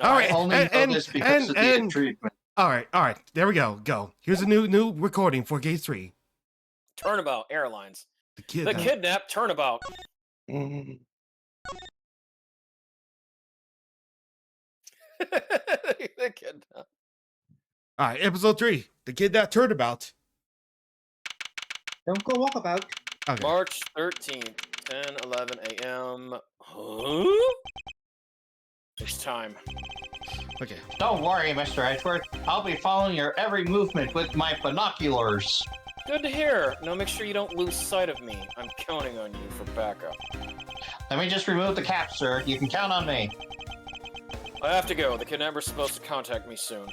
All right, only know this because of the treatment. All right. There we go. Go. Here's a new recording for Gate 3. Turnabout Airlines. The kidnap turnabout. Mm. The kidnap. All right, episode 3. The kidnap turnabout. Don't go walkabout. Okay. March 13th, 10:11 a.m. Huh? It's time. Okay. Don't worry, Mr. Edgeworth. I'll be following your every movement with my binoculars. Good to hear. Now make sure you don't lose sight of me. I'm counting on you for backup. Let me just remove the cap, sir. You can count on me. I have to go. The kidnapper's supposed to contact me soon.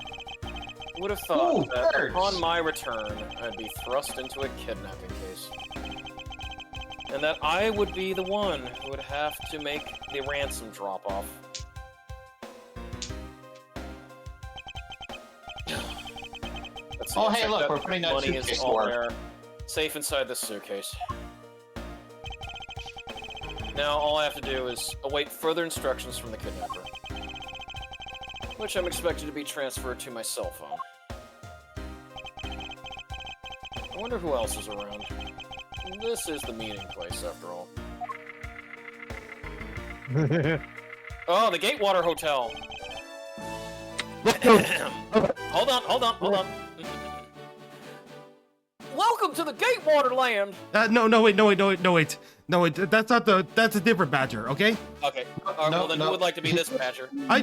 I would have thought Ooh, that birds. upon my return, I'd be thrust into a kidnapping case. And that I would be the one who would have to make the ransom drop-off. Oh, hey, look, we're putting that money suitcase is to all work. there, safe inside this suitcase. Now, all I have to do is await further instructions from the kidnapper, which I'm expected to be transferred to my cell phone. I wonder who else is around. This is the meeting place, after all. Oh, the Gatewater Hotel! Hold on. Welcome to the Gatewater Land! No, wait. That's a different badger, okay? Okay, well then who would like to be this badger? I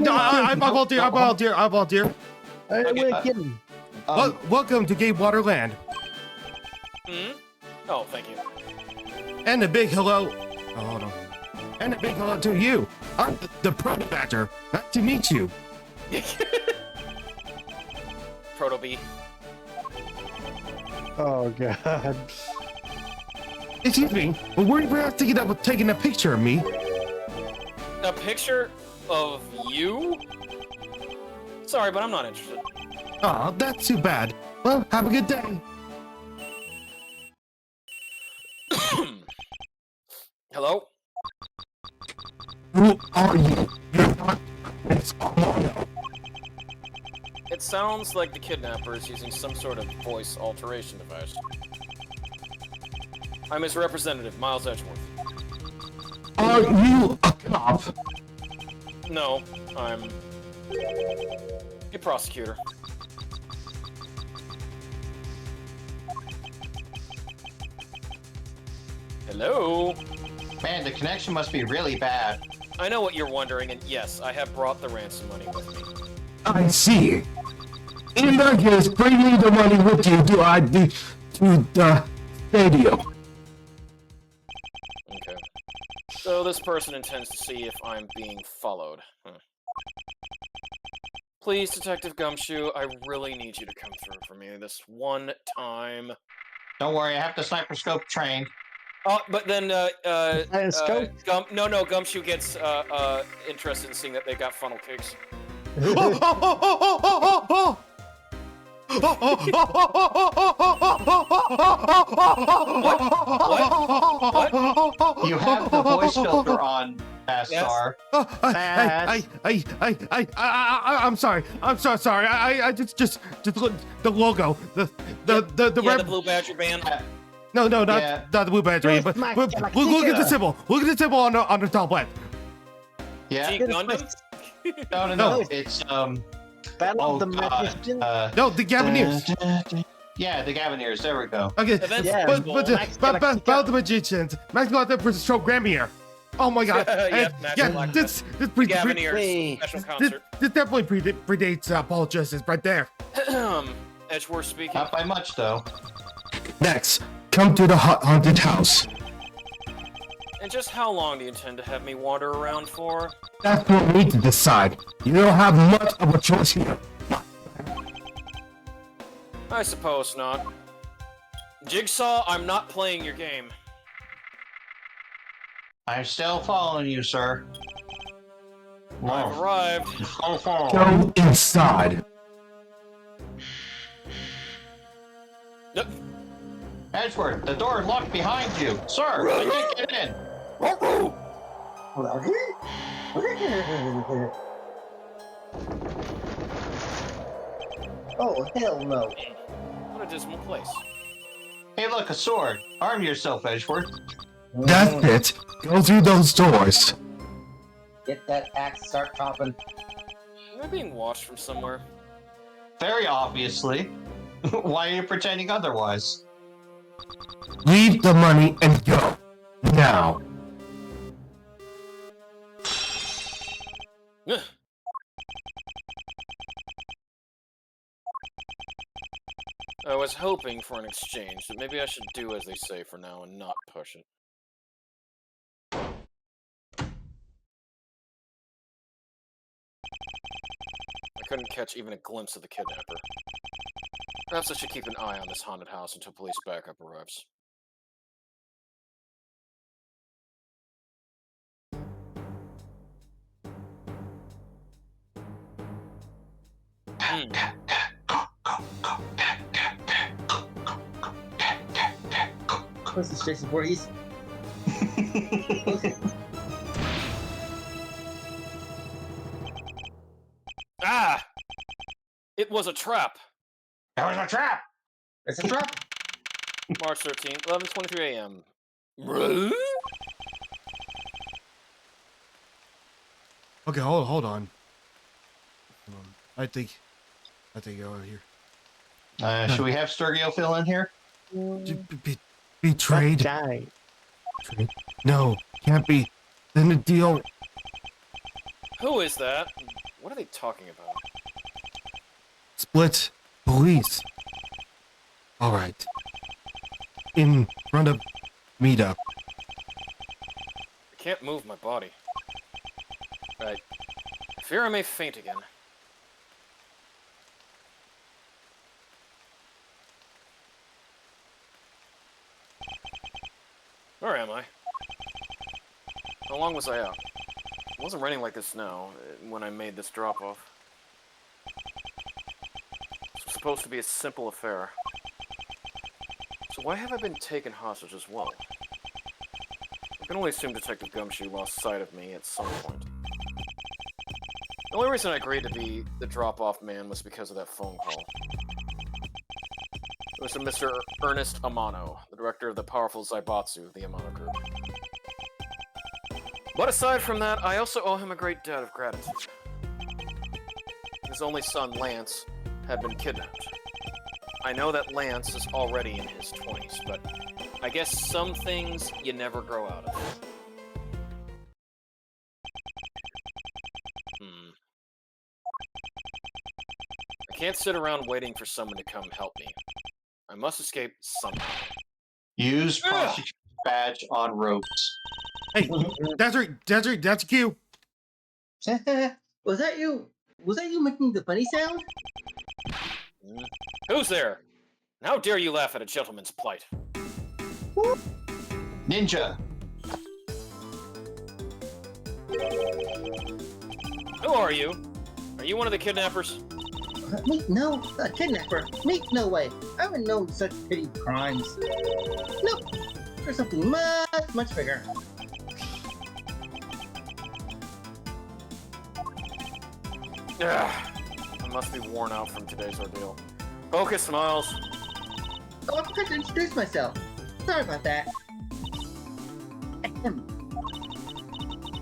volunteer. Hey, Okay. we're kidding. Welcome to Gatewater Land. Hmm? Oh, thank you. And a big hello. Oh, hold on. And a big hello to you. I'm the proto badger. Nice to meet you. Proto Bee. Oh god. Excuse me, but were you perhaps taking a picture of me? A picture of you? Sorry, but I'm not interested. Oh, that's too bad. Well, have a good day. Hello? Who are you? You're not Prince Armando. It sounds like the kidnapper is using some sort of voice alteration device. I'm his representative, Miles Edgeworth. Are you a cop? No, I'm a prosecutor. Hello? Man, the connection must be really bad. I know what you're wondering, and yes, I have brought the ransom money with me. I see. In that case, bring me the money with you to the stadium. Okay. So this person intends to see if I'm being followed. Please, Detective Gumshoe, I really need you to come through for me this one time. Don't worry, I have the sniper scope trained. But then, Scope? Gumshoe gets, interested in seeing that they got funnel cakes. You have the voice filter on, VaStar. I'm sorry. I just look the logo. The The Blue Badger band. No, not the blue badger. But look at the symbol. Look at the symbol on the top left. Yeah. G Gundam? No. It's Battle oh of the god. Magicians. No, the Gavineers. Yeah, the Gavineers. There we go. Okay, Yeah, but Max about the magicians. Max Galactica versus Stroke Gramier. Oh my god. Yep, And, Max yeah, Galactica. this Gavineers special concert. this definitely predates Paul Justice right there. Edgeworth speaking. Not by much, though. Next, come to the haunted house. And just how long do you intend to have me wander around for? That's for me to decide. You don't have much of a choice here. I suppose not. Jigsaw, I'm not playing your game. I'm still following you, sir. I've arrived. Go inside. Yep. Edgeworth, the door is locked behind you. Sir, you can't get in. Oh, hell no. What a dismal place. Hey, look, a sword. Arm yourself, Edgeworth. That's it. Go through those doors. Get that axe, start chopping. Am I being watched from somewhere? Very obviously. Why are you pretending otherwise? Leave the money and go. Now. Ugh. I was hoping for an exchange, but maybe I should do as they say for now and not push it. I couldn't catch even a glimpse of the kidnapper. Perhaps I should keep an eye on this haunted house until police backup arrives. What's this, Jason Voorhees? Ah! It was a trap! That was a trap! It's a trap. March 13th, 11:23 a.m. Okay, hold on. I think over here. Should we have Sturgio fill in here? Betrayed. Die. Betrayed. No, can't be. Then the deal. Who is that? What are they talking about? Split. Police. All right. In front of meetup. I can't move my body. Right. I fear I may faint again. Where am I? How long was I out? It wasn't raining like this now, when I made this drop-off. This was supposed to be a simple affair. So why have I been taken hostage as well? I can only assume Detective Gumshoe lost sight of me at some point. The only reason I agreed to be the drop-off man was because of that phone call. It was from Mr. Ernest Amano, the director of the powerful Zaibatsu, the Amano Group. But aside from that, I also owe him a great debt of gratitude. His only son, Lance, had been kidnapped. I know that Lance is already in his 20s, but I guess some things you never grow out of. I can't sit around waiting for someone to come help me. I must escape somehow. Use prosecutor's badge on ropes. Hey, Desert, that's a cue. Was that you? Was that you making the funny sound? Who's there? And how dare you laugh at a gentleman's plight? Ninja. Who are you? Are you one of the kidnappers? Me? No, a kidnapper. Me? No way. I haven't known such petty crimes. Nope. There's something much, much bigger. I must be worn out from today's ordeal. Focus, Miles. Oh, I forgot to introduce myself. Sorry about that. Ahem.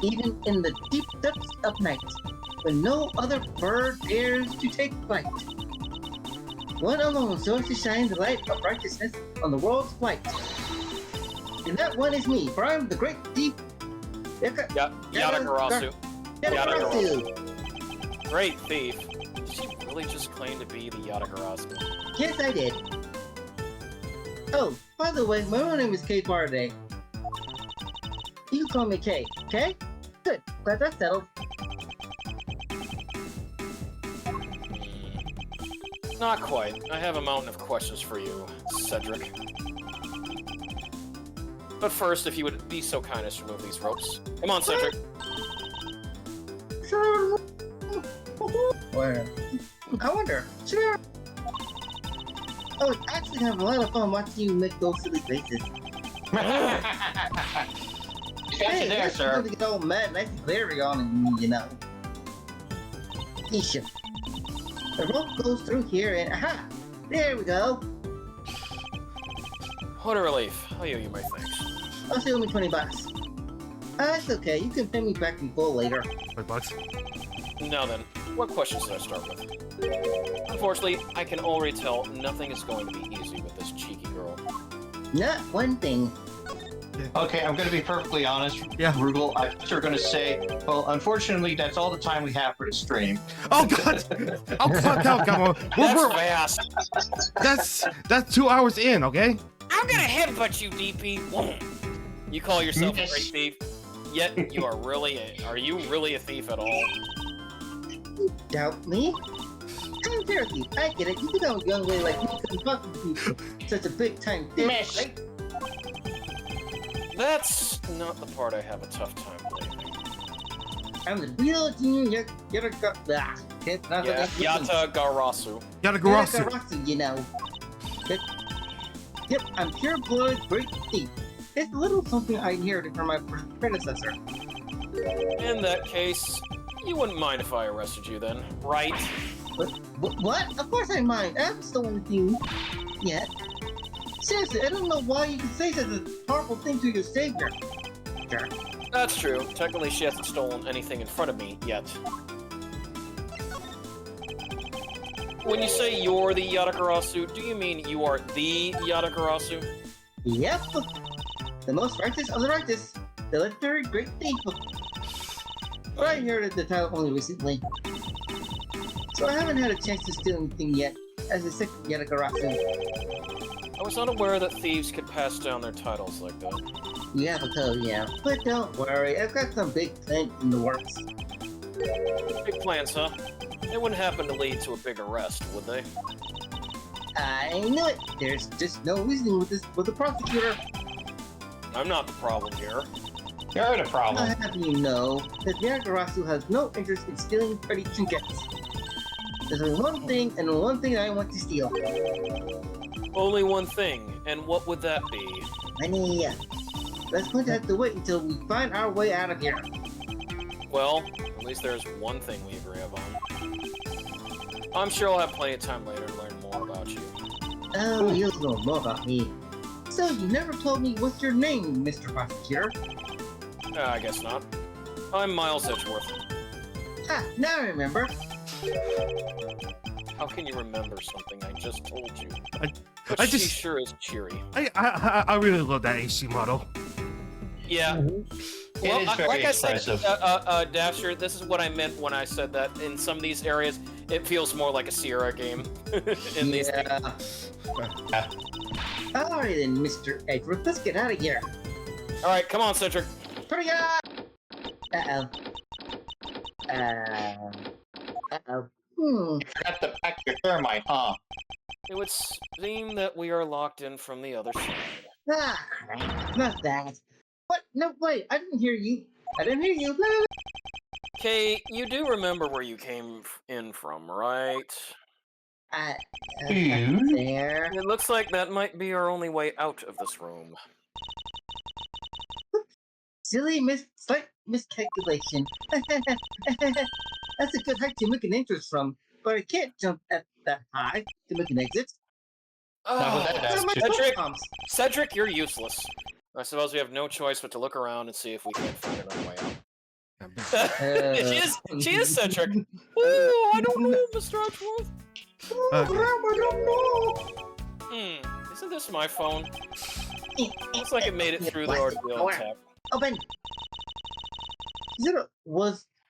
Even in the deep depths of night, when no other bird dares to take flight, one alone soars to shine the light of righteousness on the world's flight. And that one is me, for I am the great thief. Yatagarasu. Yatagarasu. Great thief. Did she really just claim to be the Yatagarasu? Yes, I did. Oh, by the way, my real name is Kay Faraday. You can call me Kay, okay? Good, glad that's settled. Not quite. I have a mountain of questions for you, Cedric. But first, if you would be so kind as to remove these ropes. Come on, Cedric. Sure. Where? I wonder. Sure. I would actually have a lot of fun watching you make those silly faces. Got you there, sir. To get all mad, nice and glary on, and you know. station. The rope goes through here and aha! There we go. What a relief. I owe you my thanks. I'll save me $20. It's okay. You can pay me back in full later. $5. Now then, what questions should I start with? Unfortunately, I can already tell nothing is going to be easy with this cheeky girl. Not one thing. Okay, I'm going to be perfectly honest. Yeah. Rugal, I was going to say, well, unfortunately, that's all the time we have for the stream. Oh God! Oh come on! That's fast. That's 2 hours in, okay? I'm gonna headbutt you, DP. Boom. You call yourself a Yes. great thief, yet you are you really a thief at all? Doubt me? I'm Cherokee. I get it. You think I'm a young lady like you couldn't possibly be such a big time thief, Miss. right? That's not the part I have a tough time believing. I'm the real junior Yatagarasu. Yeah, Yatagarasu. Yatagarasu. You know. Yep, I'm pure blood great thief. It's a little something I inherited from my predecessor. In that case, you wouldn't mind if I arrested you then, right? What? Of course I mind. I haven't stolen anything yet. Seriously, I don't know why you could say such a horrible thing to your savior. Sure. That's true. Technically, she hasn't stolen anything in front of me yet. When you say you're the Yatagarasu, do you mean you are the Yatagarasu? Yep. The most righteous of the righteous. The legendary great thief. But I inherited the title only recently. So I haven't had a chance to steal anything yet, as a second Yatagarasu. I was unaware that thieves could pass down their titles like that. You have a code, yeah. But don't worry, I've got some big plans in the works. Big plans, huh? They wouldn't happen to lead to a big arrest, would they? I knew it! There's just no reasoning with the prosecutor. I'm not the problem here. You're the I'll problem. have you know that Yatagarasu has no interest in stealing pretty trinkets. There's only one thing, and one thing I want to steal. Only one thing, and what would that be? Money. Let's going to have to wait until we find our way out of here. Well, at least there's one thing we agree upon. I'm sure I'll have plenty of time later to learn more about you. Oh, you'll know more about me. So you never told me what's your name, Mr. Prosecutor? I guess not. I'm Miles Edgeworth. Ah, now I remember. How can you remember something I just told you? I But she just- sure is cheery. I really love that AC model. Yeah. It Well, is very like I said, expressive. Dasher, this is what I meant when I said that in some of these areas, it feels more like a Sierra game. in these Yeah. Alright then, Mr. Edgeworth, let's get out of here. Alright, come on, Cedric. Hurry up! Uh-oh. Uh-oh. You forgot to pack your thermite, huh? It would seem that we are locked in from the other side. Ah, crap. Not that. What? No, wait, I didn't hear you. I didn't hear you. Kay, you do remember where you came in from, right? There. It looks like that might be our only way out of this room. Silly slight miscalculation. That's a good height to make an entrance from, but I can't jump at that high to make an exit. Now, Oh, that's Where are my Cedric, bombs? Cedric, you're useless. I suppose we have no choice but to look around and see if we can't find another way out. She is Cedric. Oh, I don't know, Mr. Edgeworth. I don't know. Isn't this my phone? Looks like it made it through the ordeal attack. Open.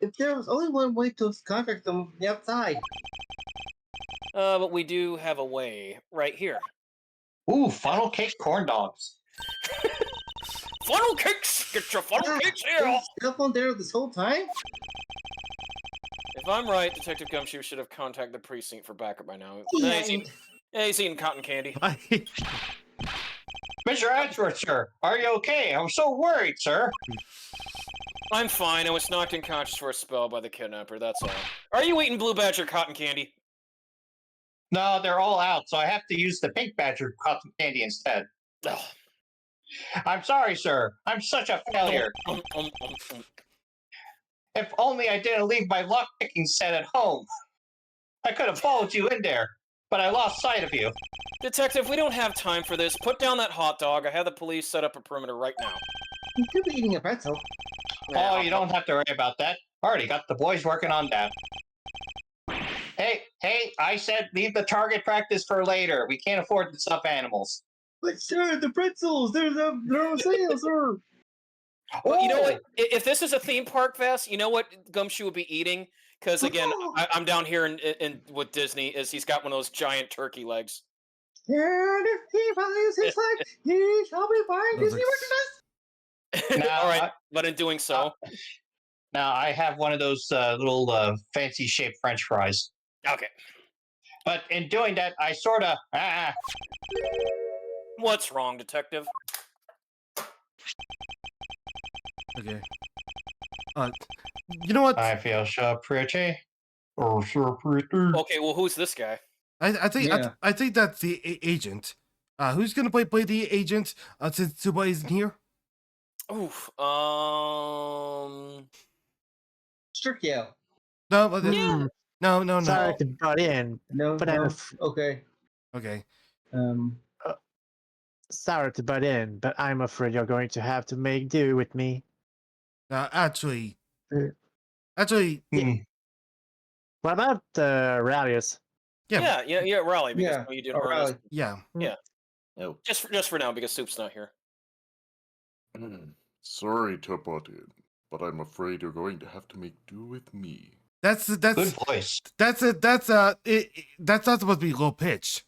If there was only one way to contact them from the outside. But we do have a way right here. Ooh, funnel cake corn dogs. Funnel cakes! Get your funnel cakes here! Cell phone there this whole time? If I'm right, Detective Gumshoe should have contacted the precinct for backup by now. Yeah. He's eating cotton candy. Mr. Edgeworth, sir, are you okay? I'm so worried, sir. I'm fine. I was knocked unconscious for a spell by the kidnapper, that's all. Are you eating Blue Badger cotton candy? No, they're all out, so I have to use the pink badger cotton candy instead. Ugh. I'm sorry, sir. I'm such a failure. If only I didn't leave my lockpicking set at home. I could have followed you in there, but I lost sight of you. Detective, we don't have time for this. Put down that hot dog. I have the police set up a perimeter right now. You could be eating a pretzel. Oh, you don't have to worry about that. Already got the boys working on that. Hey, I said leave the target practice for later. We can't afford the stuffed animals. But sir, the pretzels, they're on sale, sir. Well, you know what? If this is a theme park, Vass, you know what Gumshoe would be eating? Because again, I'm down here in with Disney. Is he's got one of those giant turkey legs? And if he values his life, he shall be buying Disney merchandise. Now, All right, but in doing so, now I have one of those little fancy shaped French fries. okay. But in doing that, I sort of What's wrong, Detective? Okay. You know what? I feel so pretty. Oh, so pretty. Okay, well, who's this guy? I think that's the agent. Who's gonna play the agent since Tsuba isn't here? Oof. Strictio. No, but no. Sorry to butt in. No, But no. I'm Okay. Okay. Sorry to butt in, but I'm afraid you're going to have to make do with me. Actually, What about Rallius? yeah, Yeah, Raleigh, because Yeah, you did oh, Raleigh. yeah. Oh. Just for now, because Soup's not here. Sorry to butt in, but I'm afraid you're going to have to make do with me. That's Good voice. that's not supposed to be low pitch.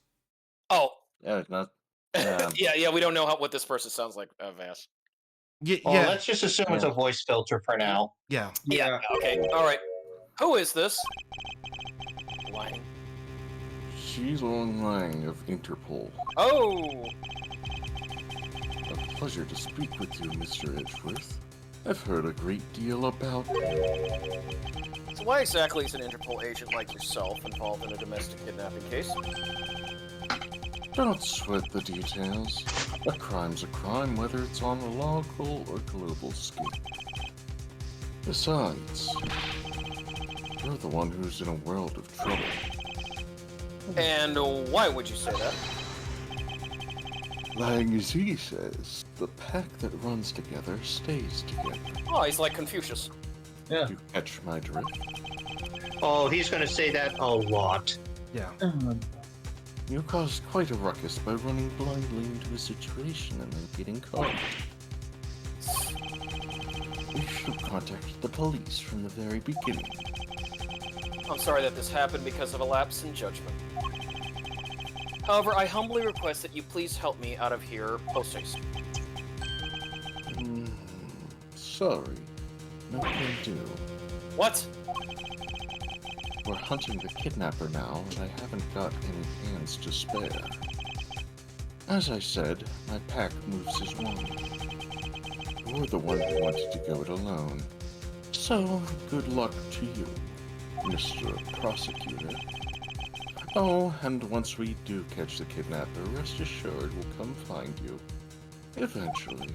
Oh, Yeah, it's not. yeah, we don't know what this person sounds like, Vass. Yeah, Well, yeah, let's just assume it's a voice filter for now. yeah. Yeah, okay, alright. Who is this? Lying. She's online of Interpol. Oh! A pleasure to speak with you, Mr. Edgeworth. I've heard a great deal about you. So why exactly is an Interpol agent like yourself involved in a domestic kidnapping case? Don't sweat the details. A crime's a crime, whether it's on a local or global scale. Besides, you're the one who's in a world of trouble. And why would you say that? Lang Z says, the pack that runs together stays together. Oh, he's like Confucius. Yeah. You catch my drift? Oh, he's going to say that a lot. Yeah. You caused quite a ruckus by running blindly into a situation and then getting caught. You should have contacted the police from the very beginning. I'm sorry that this happened because of a lapse in judgment. However, I humbly request that you please help me out of here post-haste. Sorry. No can do. What? We're hunting the kidnapper now, and I haven't got any hands to spare. As I said, my pack moves as one. You're the one who wanted to go it alone. So, good luck to you, Mr. Prosecutor. Oh, and once we do catch the kidnapper, rest assured we'll come find you. Eventually.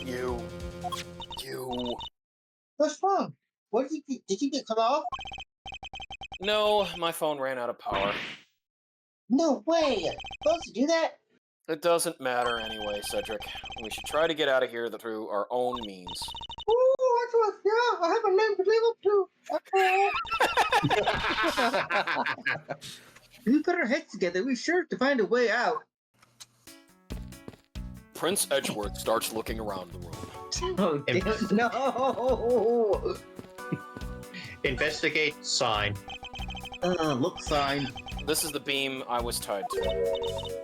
You. What's wrong? What did you get cut off? No, my phone ran out of power. No way! Supposed to do that? It doesn't matter anyway, Cedric. We should try to get out of here through our own means. Ooh, yeah, I have a name to live up to. If we put our heads together, we're sure to find a way out. Prince Edgeworth starts looking around the room. Oh, damn, no! Investigate sign. Look sign. This is the beam I was tied to.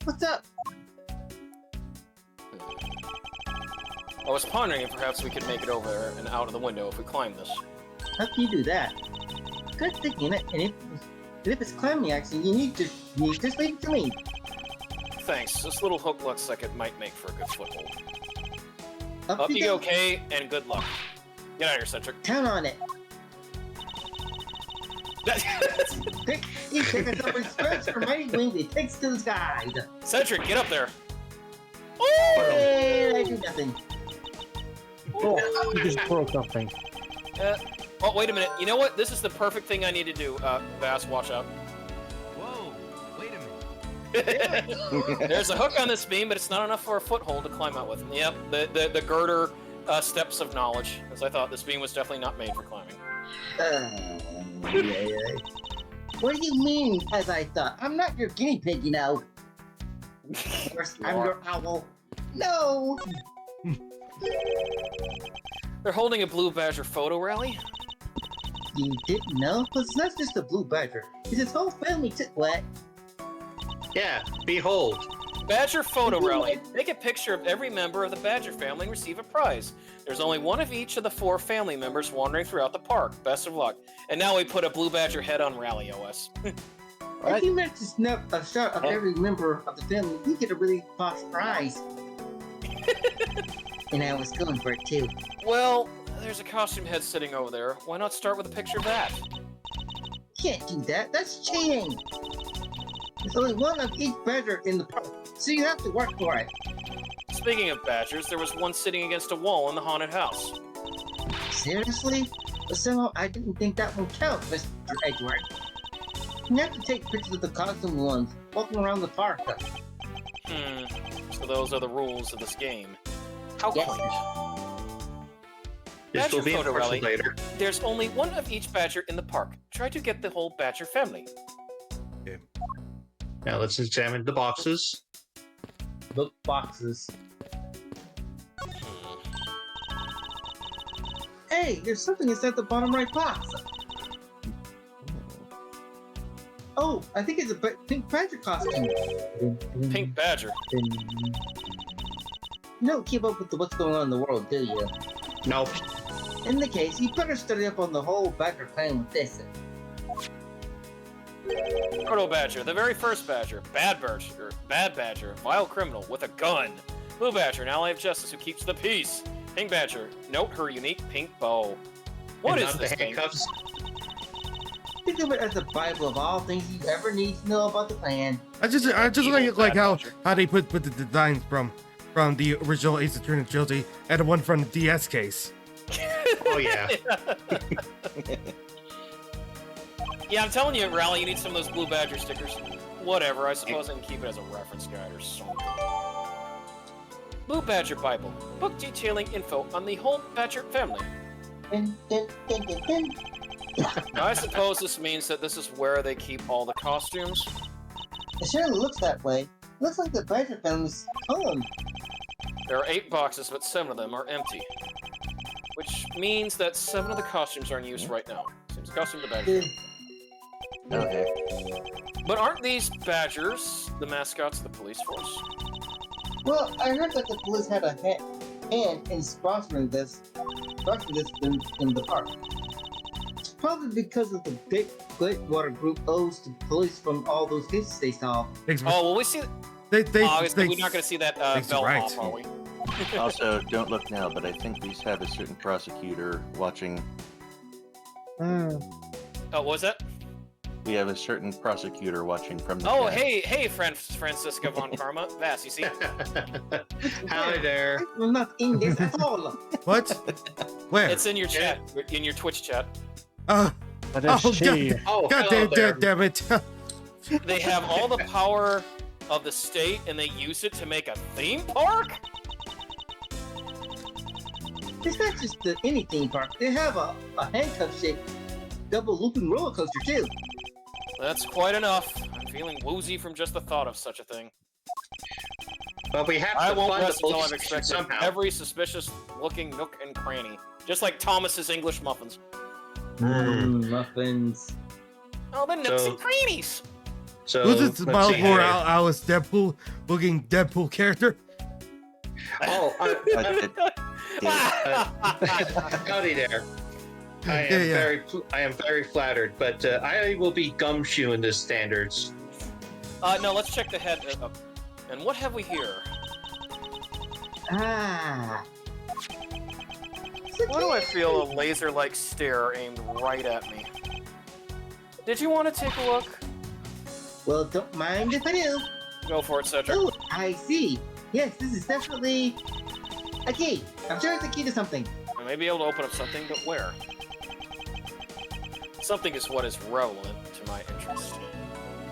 What's up? I was pondering if perhaps we could make it over there and out of the window if we climb this. How can you do that? Good thinking, and if it's climbing action, you need to just leave it to me. Thanks. This little hook looks like it might make for a good foothold. Up you go. okay, and good luck. Get out of here, Cedric. Count on it. He took us up and stretched from mighty wings. It takes to the skies. Cedric, get up there. Hey, I do nothing. Oh, you just broke something. Oh, wait a minute. You know what? This is the perfect thing I need to do. Vass, watch out. Whoa, wait a minute. There's a hook on this beam, but it's not enough for a foothold to climb out with. Yep, the girder steps of knowledge, as I thought this beam was definitely not made for climbing. What do you mean, as I thought? I'm not your guinea pig, you know. Of course, I'm your owl. No! They're holding a Blue Badger photo rally? You didn't know? But it's not just a blue badger. It's his whole family what? Yeah, behold. Badger photo rally. Take a picture of every member of the Badger family and receive a prize. There's only one of each of the 4 family members wandering throughout the park. Best of luck. And now we put a Blue Badger head on Rally OS. If you manage to snap a shot of every member of the family, you get a really boss prize. And I was going for it too. Well, there's a costume head sitting over there. Why not start with a picture of that? Can't do that. That's cheating. There's only one of each badger in the park, so you have to work for it. Speaking of badgers, there was one sitting against a wall in the haunted house. Seriously? But somehow I didn't think that would count, Mr. Edward. You have to take pictures of the costume ones walking around the park. So those are the rules of this game. How Yes. quaint. This will Badger be photo enforced rally. later. There's only one of each badger in the park. Try to get the whole badger family. Now let's examine the boxes. Look boxes. Hey, there's something inside the bottom right box. Oh, I think it's a pink badger costume. Pink badger. You don't keep up with what's going on in the world, do you? Nope. In the case, you better study up on the whole badger clan with this. Proto Badger, the very first Badger. Bad Badger, vile criminal with a gun. Blue Badger, an ally of justice who keeps the peace. Pink Badger, note her unique pink bow. What And is not this the thing? handcuffs. Think of it as the Bible of all things you ever need to know about the clan. I just Evil like how Badger. they put the designs from the original Ace Attorney trilogy and the one from the DS case. Oh yeah. Yeah, I'm telling you, Rally, you need some of those Blue Badger stickers. Whatever, I suppose I can keep it as a reference guide or something. Blue Badger Bible. Book detailing info on the whole Badger family. Dun, dun, dun, dun, dun. Now, I suppose this means that this is where they keep all the costumes. It certainly looks that way. Looks like the badger family's home. There are 8 boxes, but 7 of them are empty. Which means that 7 of the costumes are in use right now. Seems costume to Badger. Okay. But aren't these Badgers the mascots of the police force? Well, I heard that the police had a hand in sponsoring this in the park. Probably because of the big Water group owes to police from all those cases they solved. Oh, well, we see... They we're not going to see that Thanks, bell right. pop, are we? Also, don't look now, but I think these have a certain prosecutor watching. Oh, what was that? We have a certain prosecutor watching from the Oh, chat. hey, Francisca von Karma. Vass, you see? Hi there. I'm not in this at all. What? Where? It's in your chat, in your Twitch chat. But if Oh, she... Oh, God hello there. damn it! They have all the power of the state, and they use it to make a theme park? It's not just any theme park. They have a handcuff-shaped double looping roller coaster too. That's quite enough. I'm feeling woozy from just the thought of such a thing. But we have I to won't fund the rest until police I've station inspected somehow. every suspicious-looking nook and cranny. Just like Thomas's English muffins. Muffins. Oh, the nooks So- and crannies! So Who's this let's Miles see Moore here. Alice Deadpool looking Deadpool character? Oh, howdy there. I am very flattered, but I will be gumshoeing this standards. No, let's check the head. And what have we here? Ah. Why do I feel a laser-like stare aimed right at me? Did you want to take a look? Well, don't mind if I do. Go for it, Cedric. Oh, I see. Yes, this is definitely A key! I'm sure it's a key to something. I may be able to open up something, but where? Something is what is relevant to my interest.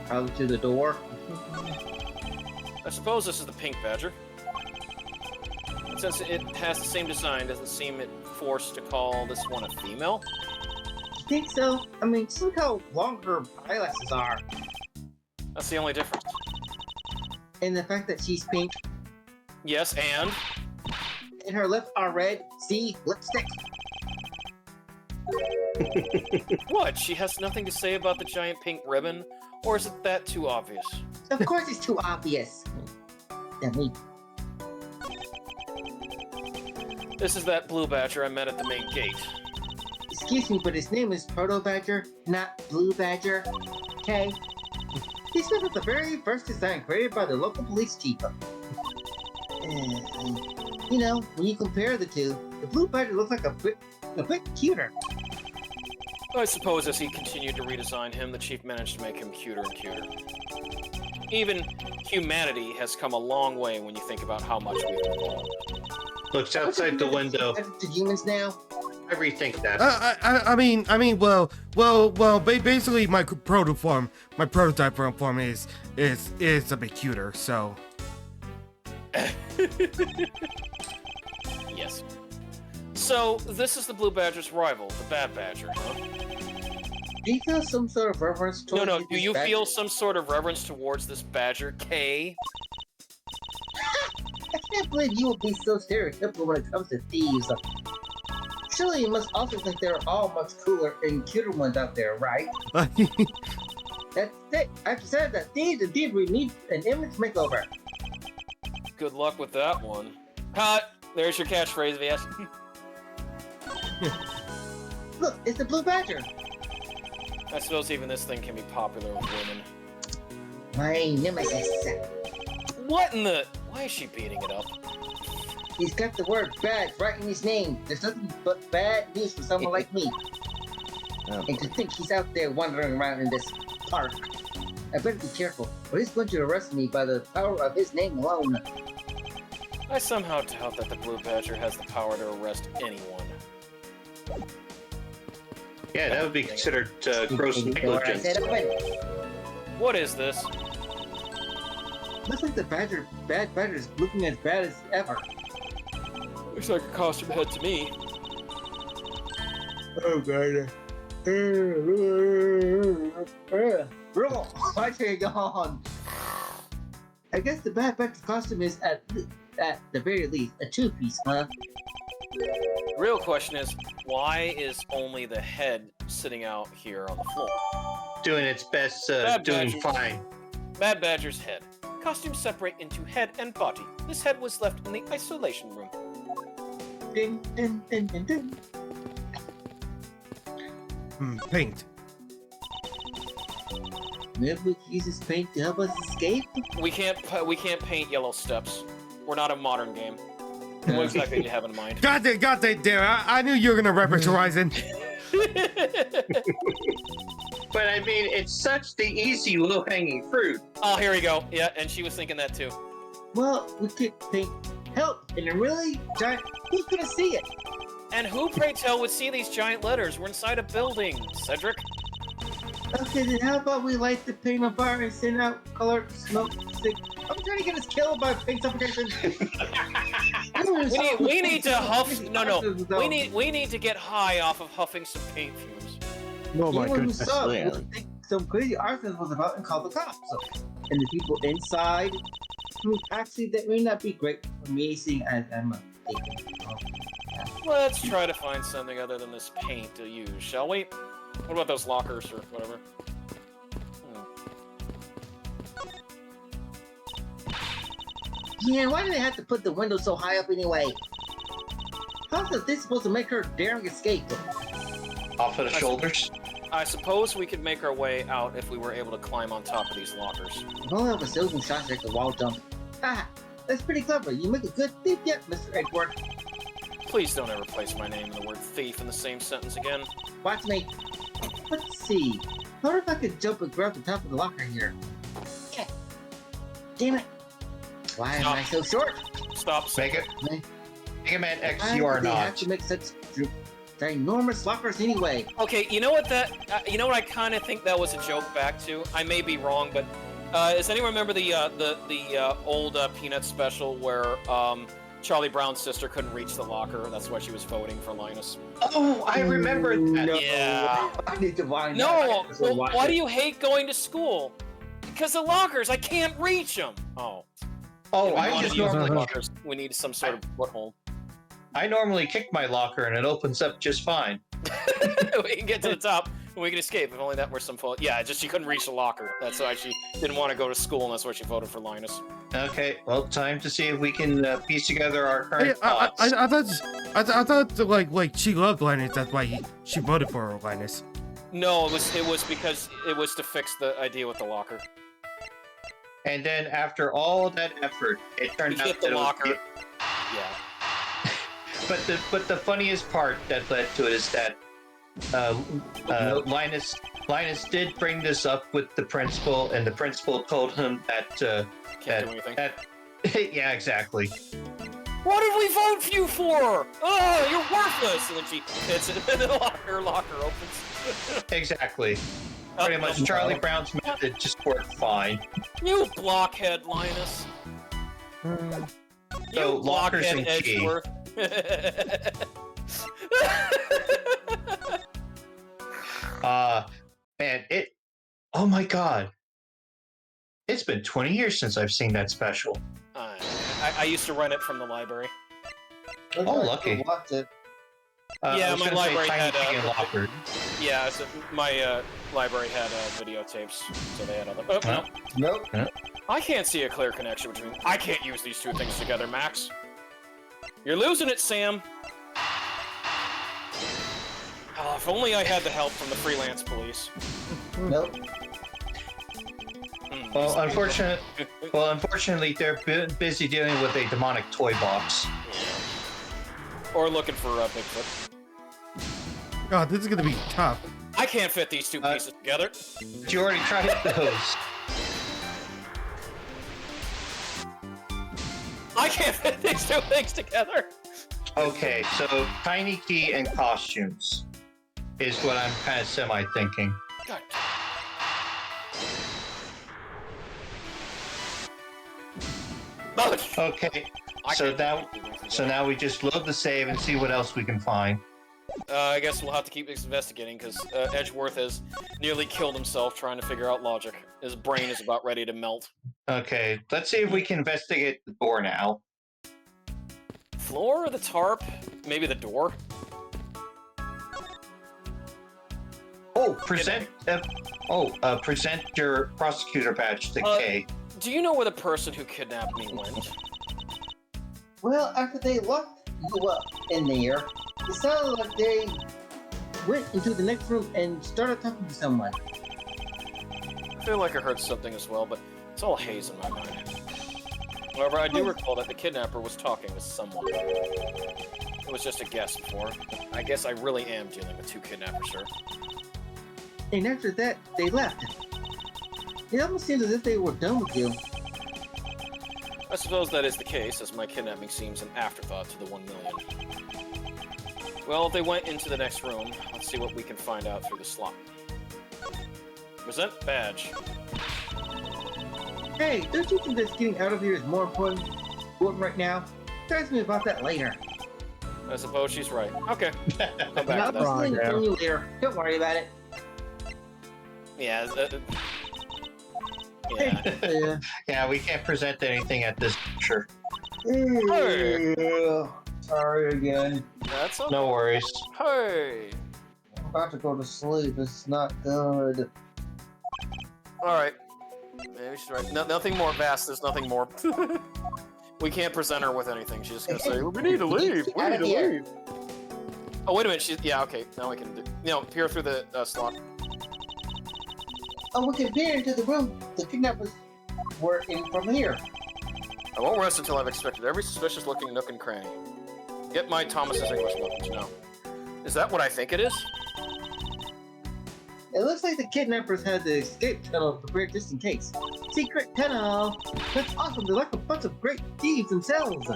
Probably to the door. I suppose this is the pink badger. And since it has the same design, doesn't seem it forced to call this one a female? You think so? I mean, just look how long her eyelashes are. That's the only difference. And the fact that she's pink Yes, and? and her lips are red. See? Lipstick. What? She has nothing to say about the giant pink ribbon? Or is it that too obvious? Of course it's too obvious. Damn me. This is that blue badger I met at the main gate. Excuse me, but his name is Proto Badger, not Blue Badger. Okay? This was the very first design created by the local police chief. You know, when you compare the two, the Blue Badger looks like a bit cuter. I suppose as he continued to redesign him, the chief managed to make him cuter and cuter. Even humanity has come a long way when you think about how much we've evolved. Looks outside the window. To humans now. I rethink that. Basically, my prototype form is a bit cuter. So, Yes. So, this is the blue badger's rival, the bad badger, huh? Do you feel some sort of reverence towards No, this do you badger? feel some sort of reverence towards this badger, Kay? I can't believe you would be so stereotypical when it comes to thieves. Surely you must also think there are all much cooler and cuter ones out there, right? That's it. I've said that thieves and thievery need an image makeover. Good luck with that one. Cut! There's your catchphrase, VS. Look, it's the Blue Badger. I suppose even this thing can be popular with women. My nemesis. What in the... Why is she beating it up? He's got the word bad right in his name. There's nothing but bad news for someone like me. Oh, And to think he's out there wandering around in this park. I better be careful, or he's going to arrest me by the power of his name alone. I somehow doubt that the blue badger has the power to arrest anyone. Yeah, that would be considered gross negligence. What is this? Looks like the bad badger's looking as bad as ever. Looks like a costume head to me. Oh god. Bro, why are you gone? I guess the bad badger's costume is at the very least a two-piece, huh? Real question is, why is only the head sitting out here on the floor? Doing its best, Bad doing badger. fine. Bad badger's head. Costumes separate into head and body. This head was left in the isolation room. Ding, ding, ding, ding, ding. paint. Maybe we can use this paint to help us escape? We can't paint yellow steps. We're not a modern game. What exactly do you have in mind? God damn! I knew you were gonna reference Horizon. But I mean, it's such the easy, low-hanging fruit. Oh, here we go. Yeah, and she was thinking that too. Well, we could paint help in a really giant... Who's gonna see it? And who, pray tell, would see these giant letters? We're inside a building, Cedric. Okay, then how about we light the paint on fire and send out colored smoke stick? I'm trying to get us killed by paint suffocation. We need to huff. No. We need to get high off of huffing some paint fumes. Oh my Anyone who goodness. saw it Yeah. would think some crazy arson was about and call the cops. And the people inside, actually, that may not be great for me seeing as I'm a Let's try to find something other than this paint to use, shall we? What about those lockers or whatever? Yeah, why do they have to put the window so high up anyway? How's this supposed to make her daring escape? Off of the shoulders. I suppose we could make our way out if we were able to climb on top of these lockers. All of a sudden shots like a wall jump. Ah, that's pretty clever. You make a good thief yet, Mr. Edward. Please don't ever place my name and the word thief in the same sentence again. Watch me. Let's see. I wonder if I could jump and grab the top of the locker here. Yeah. Damn it. Why am I so short? Stop. Make it. Mega Man X, Why you are would they have not. to make such ginormous lockers anyway? Okay, you know what you know what I kind of think that was a joke back to? I may be wrong, but does anyone remember the old Peanut special where Charlie Brown's sister couldn't reach the locker? That's why she was voting for Linus. Oh, I remember that. No. Yeah. I need to find No, that. well, why do you hate going to school? Because the lockers, I can't reach them. Oh. Oh, We I wanna just use the normally lockers. We need some sort of foothold. I normally kick my locker and it opens up just fine. We can get to the top and we can escape. If only that were some fault. Yeah, just she couldn't reach the locker. That's why she didn't want to go to school, and that's why she voted for Linus. Okay, well, time to see if we can piece together our current Hey, thoughts. I thought like she loved Linus. That's why she voted for Linus. No, it was because it was to fix the idea with the locker. And then after all that effort, it We turned out hit that the it was- locker. Yeah. But the funniest part that led to it is that Linus did bring this up with the principal, and the principal told him that Can't do anything. yeah, exactly. What did we vote for you for? Oh, you're worthless! And then she hits it, and the locker opens. Exactly. Pretty much Charlie Brown's method just worked fine. You blockhead, Linus. So, You lockers blockhead and key. Edgeworth. Man, oh my god. It's been 20 years since I've seen that special. I used to rent it from the library. Oh, lucky. Yeah, I was my gonna say library Tiny had, Key and Locker. Yeah, so my library had videotapes, so they had other. Oh, no. Nope. I can't see a clear connection between. I can't use these two things together, Max. You're losing it, Sam. Oh, if only I had the help from the freelance police. Nope. Well, unfortunately, they're busy dealing with a demonic toy box. Or looking for Bigfoot. God, this is gonna be tough. I can't fit these two pieces together. But you already tried those. I can't fit these two things together. Okay, so Tiny Key and costumes is what I'm kind of semi-thinking. God. Okay, so now we just load the save and see what else we can find. I guess we'll have to keep investigating because Edgeworth has nearly killed himself trying to figure out logic. His brain is about ready to melt. Okay, let's see if we can investigate the door now. Floor or the tarp? Maybe the door? Oh, present your prosecutor badge to Kay. Do you know where the person who kidnapped me went? Well, after they locked you up in there, it sounded like they went into the next room and started talking to someone. I feel like I heard something as well, but it's all haze in my mind. However, I do recall that the kidnapper was talking with someone. It was just a guess before. I guess I really am dealing with two kidnappers, sir. And after that, they left. It almost seems as if they were done with you. I suppose that is the case, as my kidnapping seems an afterthought to the 1 million. Well, if they went into the next room, let's see what we can find out through the slot. Present badge. Hey, don't you think that getting out of here is more important right now? Talk to me about that later. I suppose she's right. Okay. Come back I'll to be that. seeing from you later. Don't worry about it. Yeah. Yeah. Yeah, we can't present anything at this juncture. Hey. Sorry again. That's okay. No worries. Hey. I'm about to go to sleep. It's not good. Alright. Maybe she's right. Nothing more vast. There's nothing more. We can't present her with anything. She's just gonna say, "We need to leave. We need to leave." Oh, wait a minute. Yeah, okay. Now we can peer through the slot. Oh, we can peer into the room. The kidnappers were in from here. I won't rest until I've inspected every suspicious-looking nook and cranny. Get my Thomas's English weapons now. Is that what I think it is? It looks like the kidnappers had the escape tunnel prepared just in case. Secret tunnel! That's awesome, they're like a bunch of great thieves themselves!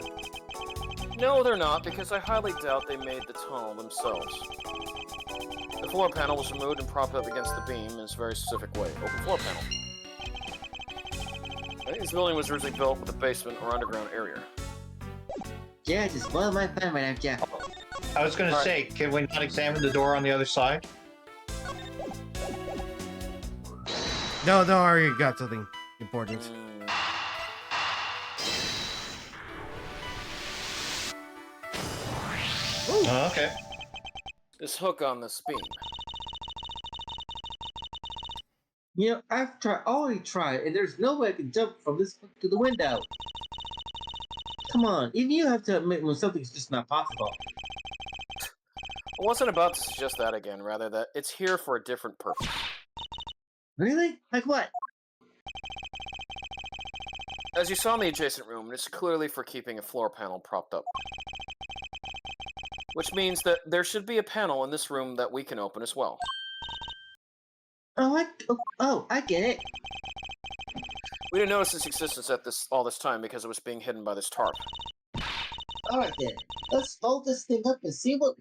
No, they're not, because I highly doubt they made the tunnel themselves. The floor panel was removed and propped up against the beam in a very specific way. Open floor panel. I think this building was originally built with a basement or underground area. Yeah, just spoil my fun right now, Jeff. I was going to say, can we not examine the door on the other side? No, I already got something important. Oh, okay. This hook on this beam. You know, I've already tried, and there's no way I can jump from this hook to the window. Come on, even you have to admit when something's just not possible. I wasn't about to suggest that again, rather that it's here for a different purpose. Really? Like what? As you saw in the adjacent room, it's clearly for keeping a floor panel propped up. Which means that there should be a panel in this room that we can open as well. Oh, I get it. We didn't notice its existence at all this time because it was being hidden by this tarp. Alright then, let's fold this thing up and see what's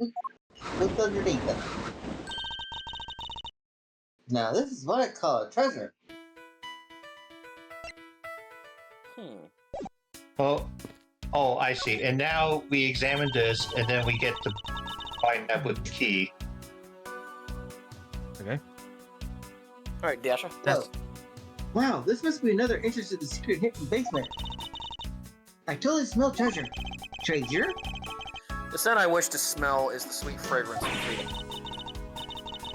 underneath it. Now this is what I call a treasure. Oh, I see. And now we examine this, and then we get to find out with the key. Okay. Alright, Dasha. That's Wow, this must be another entrance to the secret hidden basement. I totally smell treasure. Treasure? The scent I wish to smell is the sweet fragrance of freedom.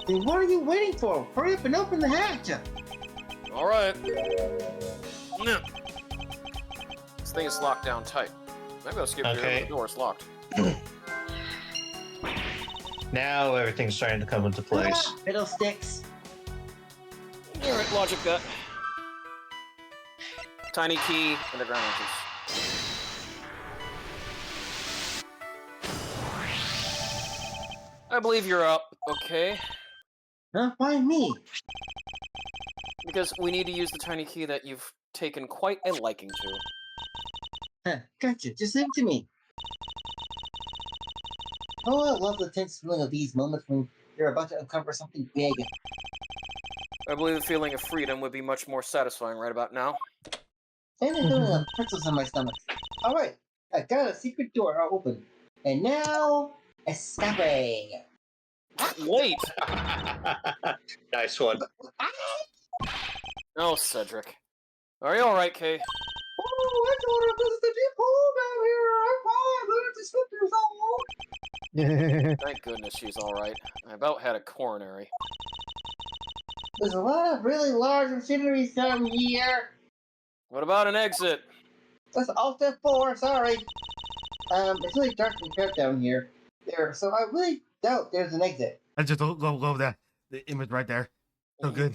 Then what are you waiting for? Hurry up and open the hatch! Alright. No. This thing is locked down tight. Maybe I'll skip here. The door is locked. Now everything's starting to come into place. Fiddlesticks. Alright, logic gut. Tiny key, underground entrance. I believe you're up, okay? Huh? Why me? Because we need to use the tiny key that you've taken quite a liking to. Huh, gotcha. Just leave it to me. Oh, I love the tense feeling of these moments when you're about to uncover something big. I believe the feeling of freedom would be much more satisfying right about now. And I'm feeling pretzels in my stomach. Alright, I got a secret door open. And now, escape! Wait! Nice one. Oh, Cedric. Are you alright, Kay? Oh, I told her this is the deep hole down here. I'm fine. Let her just slip yourself. Thank goodness she's alright. I about had a coronary. There's a lot of really large machinery down here. What about an exit? That's all step 4, sorry. It's really dark and crap down here. So I really doubt there's an exit. I just go that the image right there. So good.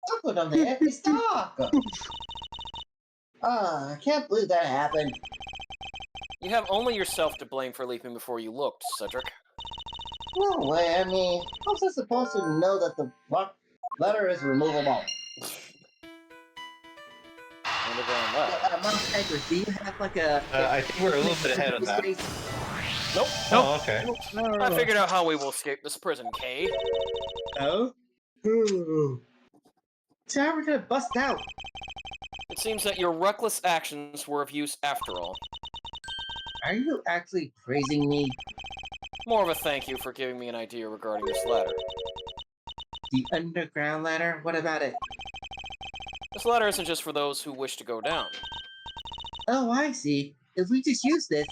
Don't put on the empty stock. I can't believe that happened. You have only yourself to blame for leaping before you looked, Cedric. No way, I mean, how was I supposed to know that the letter is removable? Underground lab. Mom Edwards, do you have like a... I think we're a little bit ahead on that. Nope. Oh, okay. I figured out how we will escape this prison, Kay. Oh? Ooh. So how are we gonna bust out? It seems that your reckless actions were of use after all. Are you actually praising me? More of a thank you for giving me an idea regarding this ladder. The underground ladder? What about it? This ladder isn't just for those who wish to go down. Oh, I see. If we just use this...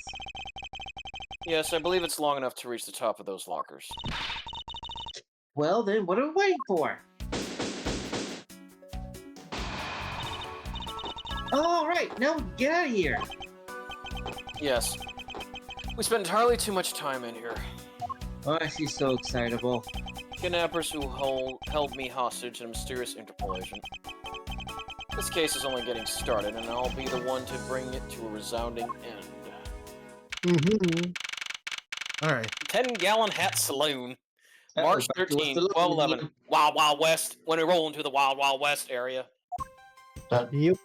Yes, I believe it's long enough to reach the top of those lockers. Well, then what are we waiting for? Alright, now we can get out of here. Yes. We spent entirely too much time in here. Oh, she's so excitable. Kidnappers who held me hostage in a mysterious Interpol agent. This case is only getting started, and I'll be the one to bring it to a resounding end. All right. 10-gallon hat saloon. Uh-oh, March back to 13, what's the 12/11. Wild Wild West. When we roll into the Wild Wild West area. Yep.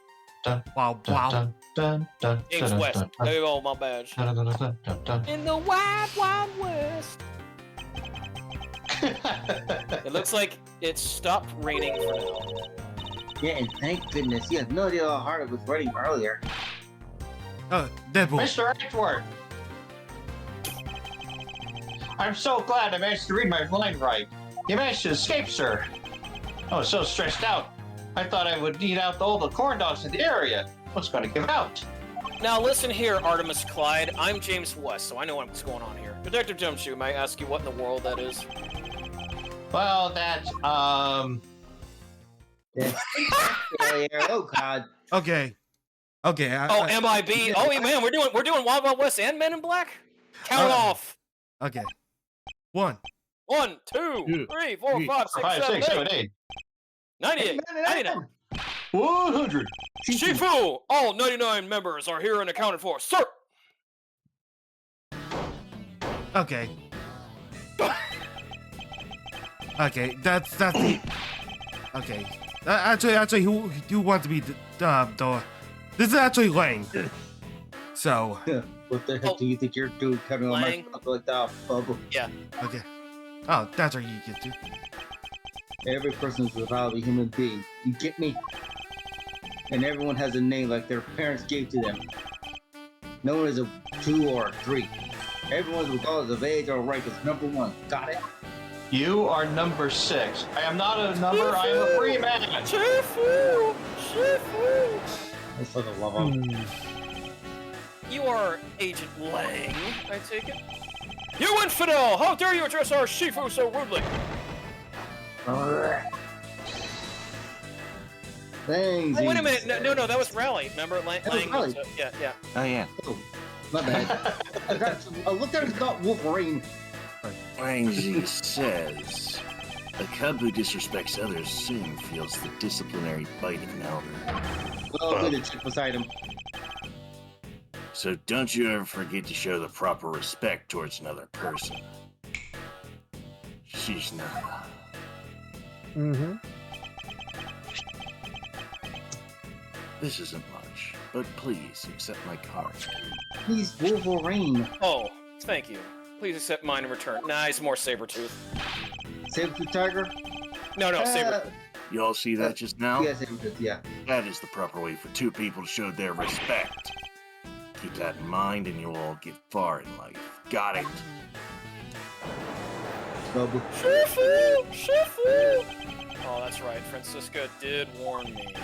Wow, wow. James West. There you go, my badge. In the wild, wild west. It looks like it stopped raining for now. Yeah, and thank goodness. You have no idea how hard it was raining earlier. Deadpool. Mr. Edgeworth! I'm so glad I managed to read my line right. You managed to escape, sir. I was so stressed out. I thought I would eat out all the corn dogs in the area. I was going to give out. Now listen here, Artemis Clyde. I'm James West, so I know what's going on here. Detective Gumshoe, may I ask you what in the world that is? Well, that's, Oh God. Okay. Okay. MIB. Oh, yeah, man, we're doing Wild Wild West and Men in Black. Count off. Okay. 1. 1, 2, 3, 4, 5, 6, 7, 8, 98, 99. 100. Shifu! All 99 members are here and accounted for, sir! Okay. Okay, that's the. Okay. Actually, who wants to be the? This is actually Lang. So. What the heck do you think you're doing coming on my stuff like that, bubble? Yeah. Okay. Oh, that's where you get to. Every person is a valid human being. You get me? And everyone has a name like their parents gave to them. No one is a 2 or a 3. Everyone's regardless of age or rank is number 1. Got it? You are number 6. I am not a number, I am a free man. Shifu! Shifu! That's for the love of. You are Agent Lang, I take it? You infidel! How dare you address our Shifu so rudely? Thanks. Oh, wait a minute. No, that was Rally. Remember? Lang Rally. Yeah. Oh, yeah. Oh, my bad. I looked at it, it's not Wolverine. Wangzi says, a cub who disrespects others soon feels the disciplinary bite of an elder. Well, I'll get a chick beside him. So don't you ever forget to show the proper respect towards another person. She's not. Mm-hmm. This isn't much, but please accept my card. He's Wolverine. Oh, thank you. Please accept mine in return. Nah, it's more Sabretooth. Sabretooth Tiger? No, Sabretooth. You all see that just now? Yeah, Sabretooth, yeah. That is the proper way for two people to show their respect. Keep that in mind and you'll all get far in life. Got it? Bubble. Shifu! Shifu! Oh, that's right. Francisca did warn me.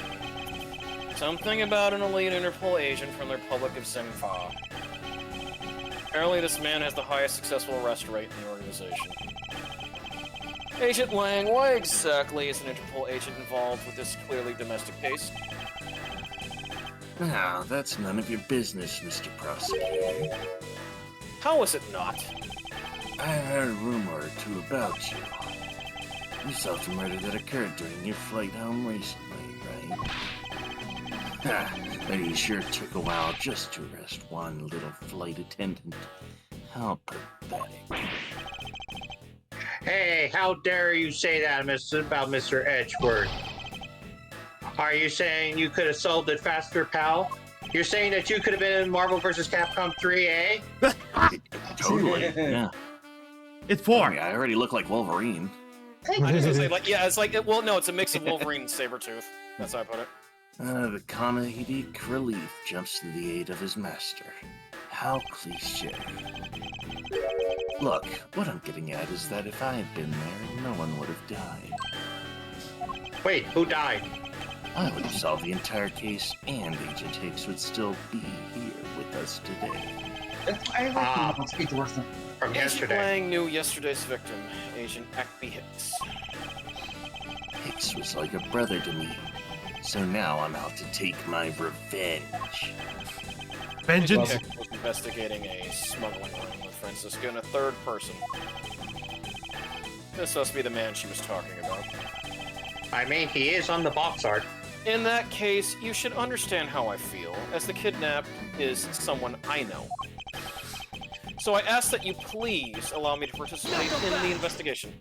Something about an elite Interpol agent from the Republic of Senfa. Apparently this man has the highest successful arrest rate in the organization. Agent Lang, why exactly is an Interpol agent involved with this clearly domestic case? Now, that's none of your business, Mr. Prosecutor. How is it not? I heard a rumor or two about you. You solved a murder that occurred during your flight home recently, right? Ha, but you sure took a while just to arrest one little flight attendant. How pathetic. Hey, how dare you say that about Mr. Edgeworth? Are you saying you could have solved it faster, pal? You're saying that you could have been in Marvel vs. Capcom 3, eh? Totally, yeah. It's 4. I mean, I already look like Wolverine. I was gonna say, it's well, no, it's a mix of Wolverine and Sabretooth. That's how I put it. The comedic relief jumps to the aid of his master. How cliché. Look, what I'm getting at is that if I had been there, no one would have died. Wait, who died? I would have solved the entire case, and Agent Hicks would still be here with us today. That's why I like to speak to Wortham. From Agent yesterday. Lang knew yesterday's victim, Agent Acme Hicks. Hicks was like a brother to me, so now I'm out to take my revenge. Vengeance? Hicks was investigating a smuggling ring with Francisca in a third person. This must be the man she was talking about. I mean, he is on the box art. In that case, you should understand how I feel, as the kidnapped is someone I know. So I ask that you please allow me to participate in the investigation.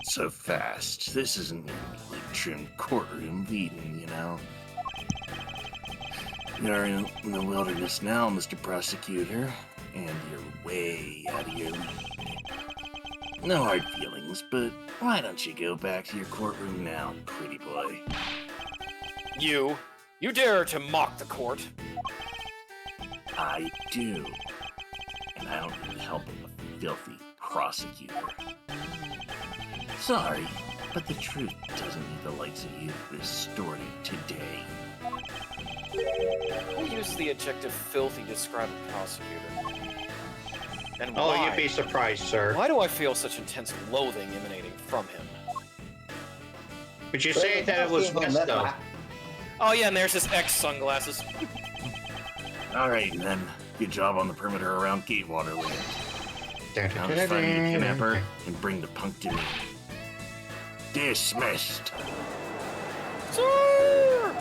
So fast. This isn't a trimmed courtroom meeting, you know? You're in the wilderness now, Mr. Prosecutor, and you're way out of your league. No hard feelings, but why don't you go back to your courtroom now, pretty boy? You dare to mock the court? I do. And I don't need help of a filthy prosecutor. Sorry, but the truth doesn't need the likes of you distorted today. Who uses the adjective filthy to describe a prosecutor? And Oh, why? you'd be surprised, sir. Why do I feel such intense loathing emanating from him? Would you say that it was West, though? Oh yeah, and there's his X sunglasses. Alright then, good job on the perimeter around Gatewater Land. Now to find the kidnapper and bring the punk to me. Dismissed. Sir!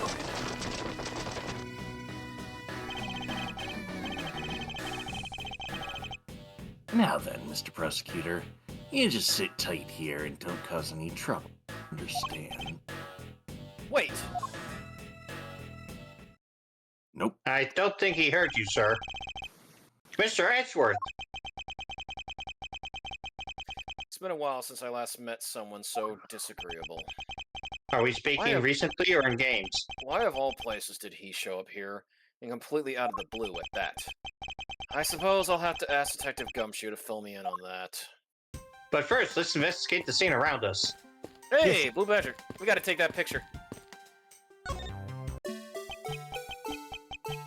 Now then, Mr. Prosecutor, you just sit tight here and don't cause any trouble. Understand? Wait, Nope. I don't think he heard you, sir. Mr. Edgeworth, it's been a while since I last met someone so disagreeable. are we speaking recently or in games? Why of all places did he show up here, and completely out of the blue at that? I suppose I'll have to ask Detective Gumshoe to fill me in on that. But first, let's investigate the scene around us. Hey, Blue Badger, we gotta take that picture.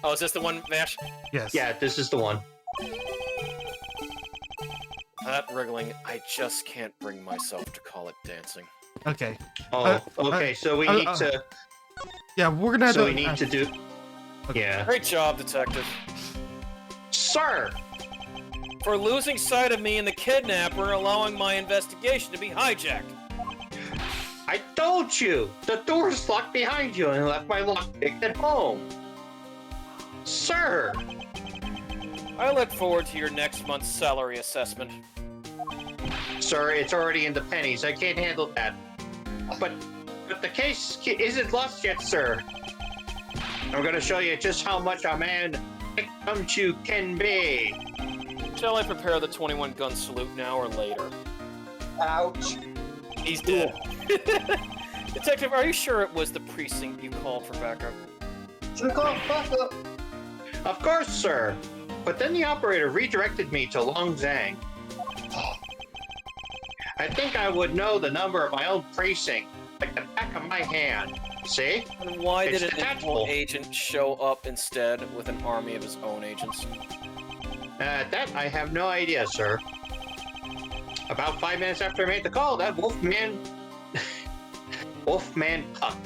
Oh, is this the one, Vash? Yes. Yeah, this is the one. That wriggling, I just can't bring myself to call it dancing. Okay. Oh, okay, so we need to... Yeah, we're gonna have So to. we need to do... Yeah. Great job, Detective. Sir! For losing sight of me and the kidnapper and allowing my investigation to be hijacked. I told you! The door's locked behind you and I left my lockpick at home! Sir! I look forward to your next month's salary assessment. Sir, it's already in the pennies. I can't handle that. But the case isn't lost yet, sir. I'm gonna show you just how much a man like you can be. Shall I prepare the 21 gun salute now or later? Ouch. He's dead. Detective, are you sure it was the precinct you called for backup? Should've called backup. Of course, sir. But then the operator redirected me to Long Zhang. I think I would know the number of my own precinct like the back of my hand. See? And why It's did an detachable. Interpol agent show up instead with an army of his own agents? That I have no idea, sir. About 5 minutes after I made the call, that Wolfman Puck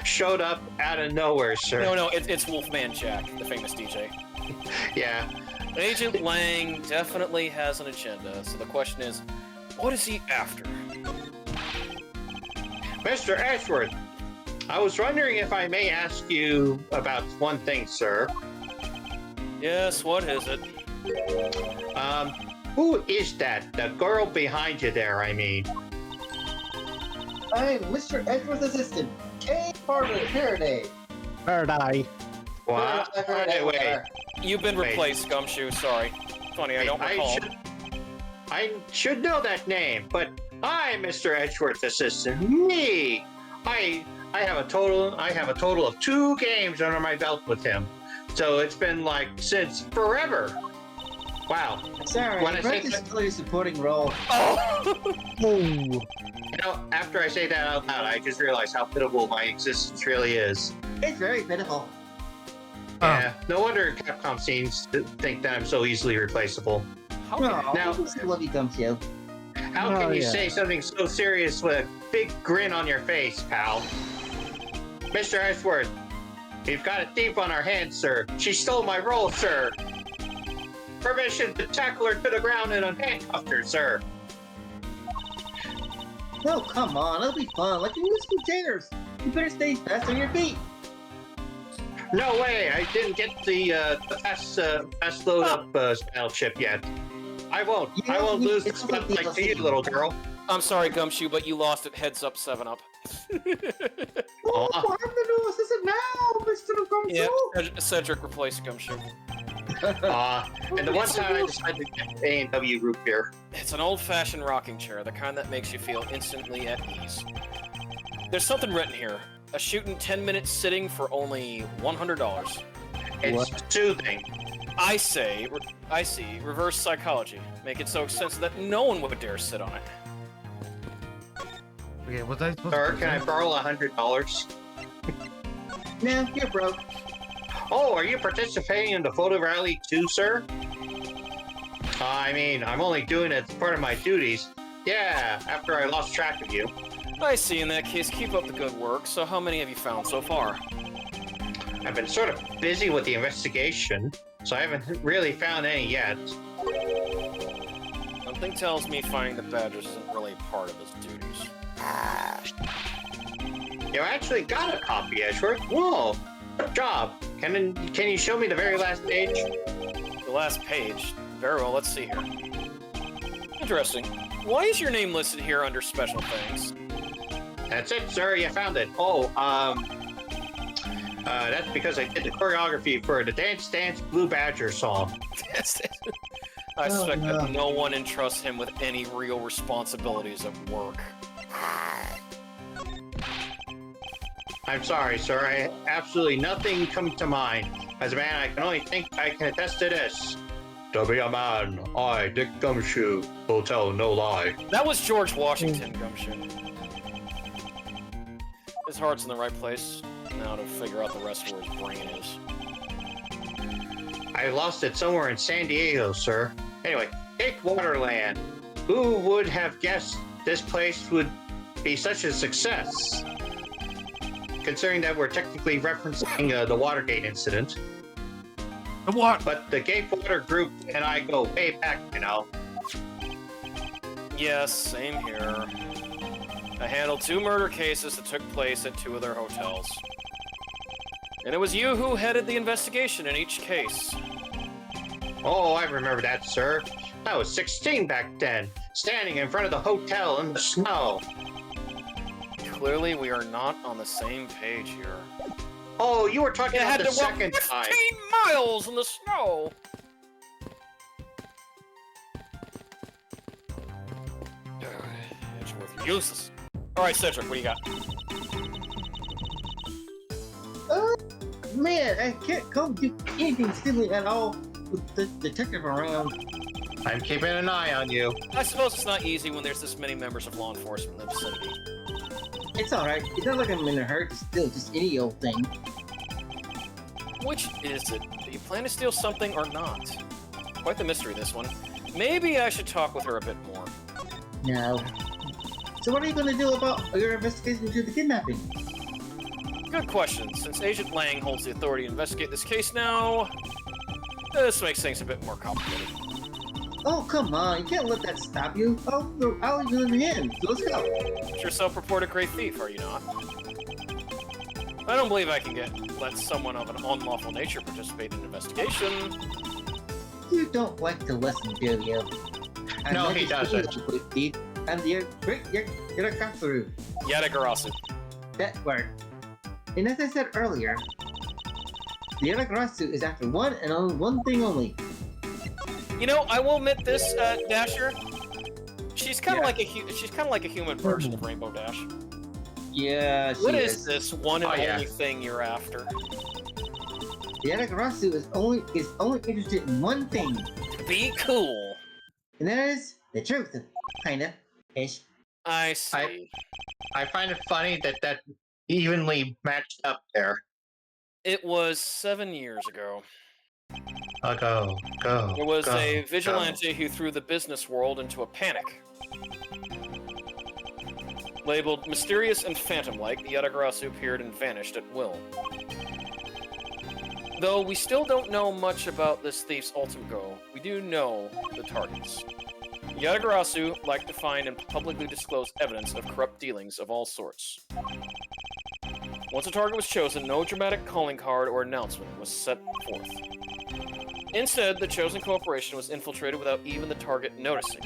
showed up out of nowhere, sir. No, it's Wolfman Jack, the famous DJ. Yeah. Agent Lang definitely has an agenda, so the question is, what is he after? Mr. Ashworth, I was wondering if I may ask you about one thing, sir. Yes, what is it? Who is that? The girl behind you there, I mean. I'm Mr. Edgeworth's assistant, Kay Faraday. Faraday. What? Wait. You've been Wait. replaced, Gumshoe, sorry. Funny, I don't recall. I should know that name, but I'm Mr. Edgeworth's assistant. Me! I have a total of 2 games under my belt with him. So it's been like since forever. Wow. Sorry, When I say Brett is still a supporting role. Oh! You know, after I say that out loud, I just realize how pitiful my existence really is. It's very pitiful. Yeah, no wonder Capcom seems to think that I'm so easily replaceable. How No, can Now- I just love you, Gumshoe. How can Oh, you yeah. say something so serious with a big grin on your face, pal? Mr. Ashworth, we've got a thief on our hands, sir. She stole my role, sir. Permission to tackle her to the ground and unhandcuff her, sir. No, come on, it'll be fun. Like musical chairs. You better stay fast on your feet. No way, I didn't get the fast load up battle chip yet. I won't You lose the it's something spotlight to you, DLC. little girl. I'm sorry, Gumshoe, but you lost it. Heads up, 7-Up. Oh, I'm the new assistant now, Mr. Gumshoe. Yeah, Cedric replaced Gumshoe. And the one time I decided to get A&W root beer. It's an old-fashioned rocking chair, the kind that makes you feel instantly at ease. There's something written here. A shooting 10-minute sitting for only $100. It's soothing. I see. Reverse psychology. Make it so expensive that no one would dare sit on it. Okay, was I supposed Sir, to... can I borrow $100? No, you're broke. Oh, are you participating in the photo rally too, sir? I mean, I'm only doing it as part of my duties. Yeah, after I lost track of you. I see. In that case, keep up the good work. So how many have you found so far? I've been sort of busy with the investigation, so I haven't really found any yet. Something tells me finding the badgers isn't really part of his duties. You actually got a copy, Edgeworth. Whoa, good job. Can you show me the very last page? The last page? Very well, let's see here. Interesting. Why is your name listed here under special things? That's it, sir. You found it. Oh, that's because I did the choreography for the Dance Dance Blue Badger song. I suspect that no one entrusts him with any real responsibilities at work. I'm sorry, sir. Absolutely nothing comes to mind. As a man, I can only think I can attest to this. To be a man, I, Dick Gumshoe, will tell no lie. That was George Washington, Gumshoe. His heart's in the right place. Now to figure out the rest where his brain is. I lost it somewhere in San Diego, sir. Anyway, Cape Waterland. Who would have guessed this place would be such a success? Considering that we're technically referencing the Watergate incident. The what? But the Gatewater group and I go way back, you know. Yes, same here. I handled 2 murder cases that took place at 2 of their hotels. And it was you who headed the investigation in each case. Oh, I remember that, sir. I was 16 back then, standing in front of the hotel in the snow. Clearly, we are not on the same page here. Oh, you were talking You about had the to walk second 15 time. miles in the snow! Edgeworth, you're useless. Alright, Cedric, what do you got? Man, I can't do anything silly at all with the detective around. I'm keeping an eye on you. I suppose it's not easy when there's this many members of law enforcement in the vicinity. It's alright. It's not like I'm in a hurry to steal just any old thing. Which is it? Do you plan to steal something or not? Quite the mystery, this one. Maybe I should talk with her a bit more. No. So what are you going to do about your investigation into the kidnapping? Good question. Since Agent Lang holds the authority to investigate this case now, this makes things a bit more complicated. Oh, come on. You can't let that stop you. I'll leave you in the end. So let's go. You're your self-reported great thief, are you not? I don't believe I can let someone of an unlawful nature participate in an investigation. You don't like to listen, do you? No, he doesn't. And you're a Katsuru. Yatagarasu. That word. And as I said earlier, the Yatagarasu is after one and only one thing only. You know, I will admit this, Dasher. She's kind of like a human version of Rainbow Dash. Yeah, she What is this one and Oh, yeah. only thing you're after? The Yatagarasu is only interested in one thing, Be cool. and that is the truth. Kinda. Ish. I see. I find it funny that evenly matched up there. It was 7 years ago. Go. There was go, a vigilante who threw the business world into a panic. Labeled mysterious and phantom-like, the Yatagarasu appeared and vanished at will. Though we still don't know much about this thief's ultimate goal, we do know the targets. Yatagarasu liked to find and publicly disclose evidence of corrupt dealings of all sorts. Once a target was chosen, no dramatic calling card or announcement was set forth. Instead, the chosen corporation was infiltrated without even the target noticing.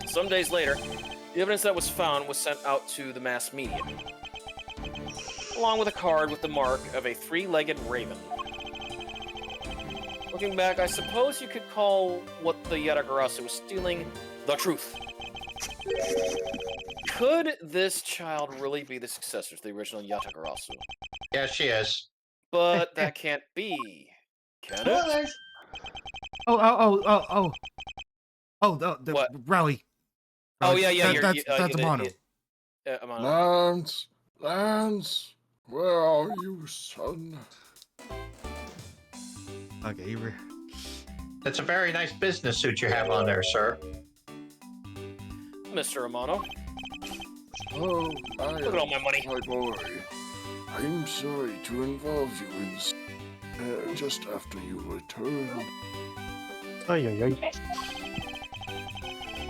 Some days later, the evidence that was found was sent out to the mass media, along with a card with the mark of a three-legged raven. Looking back, I suppose you could call what the Yatagarasu was stealing the truth. Could this child really be the successor to the original Yatagarasu? Yeah, she is. But that can't be. Can it? Spoilers! The What? rally. Oh, yeah, That's Amano. Amano. Lance, where are you, son? Okay, That's a very nice business suit you have on there, sir. Mr. Amano, Oh, look at all my money. my boy. I'm sorry to involve you in just after you returned. Oy, oy, oy.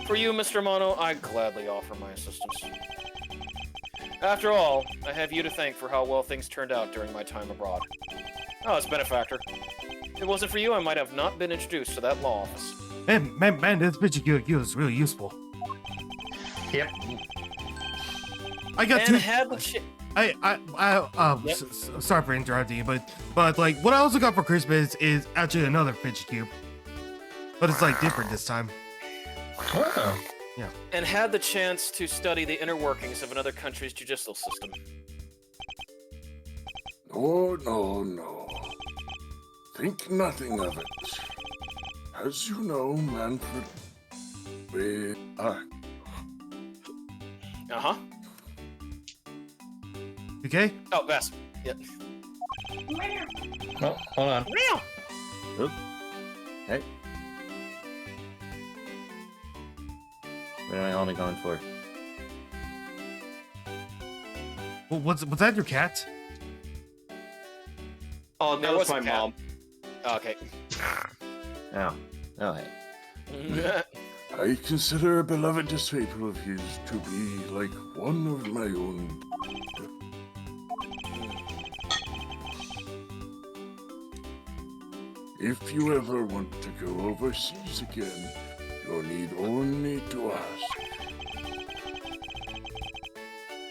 For you, Mr. Amano, I gladly offer my assistance. After all, I have you to thank for how well things turned out during my time abroad. Oh, it's been a factor. If it wasn't for you, I might have not been introduced to that law office. Man, this picture you is really useful. Yep. I got And two. had the Yep. Sorry for interrupting you, but like what I also got for Christmas is actually another fidget cube, but it's like different this time. Wow. and had the chance to study the inner workings of another country's judicial system. Oh, no. Think nothing of it. As you know, Manfred, we are. Uh-huh. Okay. Oh, Vass. Yeah. Oh, hold on. Meow! Hey. What am I only going for? Well, was that your cat? Oh, There that was was a my cat. mom. Okay. Oh. Oh, hey. I consider a beloved disciple of his to be like one of my own. If you ever want to go overseas again, you'll need only to ask.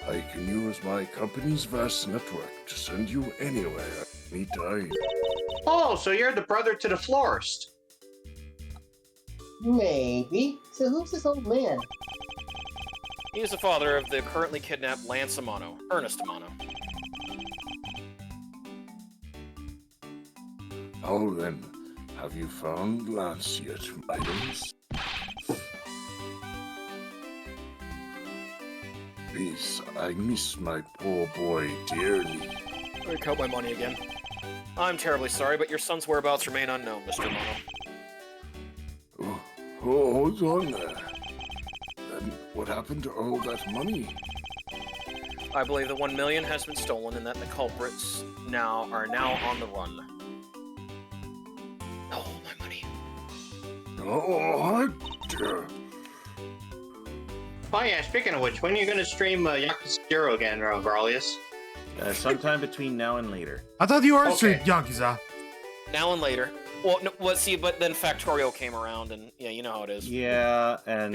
I can use my company's vast network to send you anywhere, anytime. Oh, so you're the brother to the florist. Maybe. So who's this old man? He is the father of the currently kidnapped Lance Amano, Ernest Amano. Now then, have you found Lance yet, Miles? Please, I miss my poor boy dearly. I count my money again. I'm terribly sorry, but your son's whereabouts remain unknown, Mr. Amano. Oh, hold on there. Then what happened to all that money? I believe the 1 million has been stolen and that the culprits are now on the run. Oh, my money. Oh, dear. Oh yeah, speaking of which, when are you gonna stream Yakuza 0 again, Varlius? Sometime between now and later. I thought you were Okay. street Yakuza. Now and later. Well, no, see, but then Factorio came around, and yeah, you know how it is. Yeah, and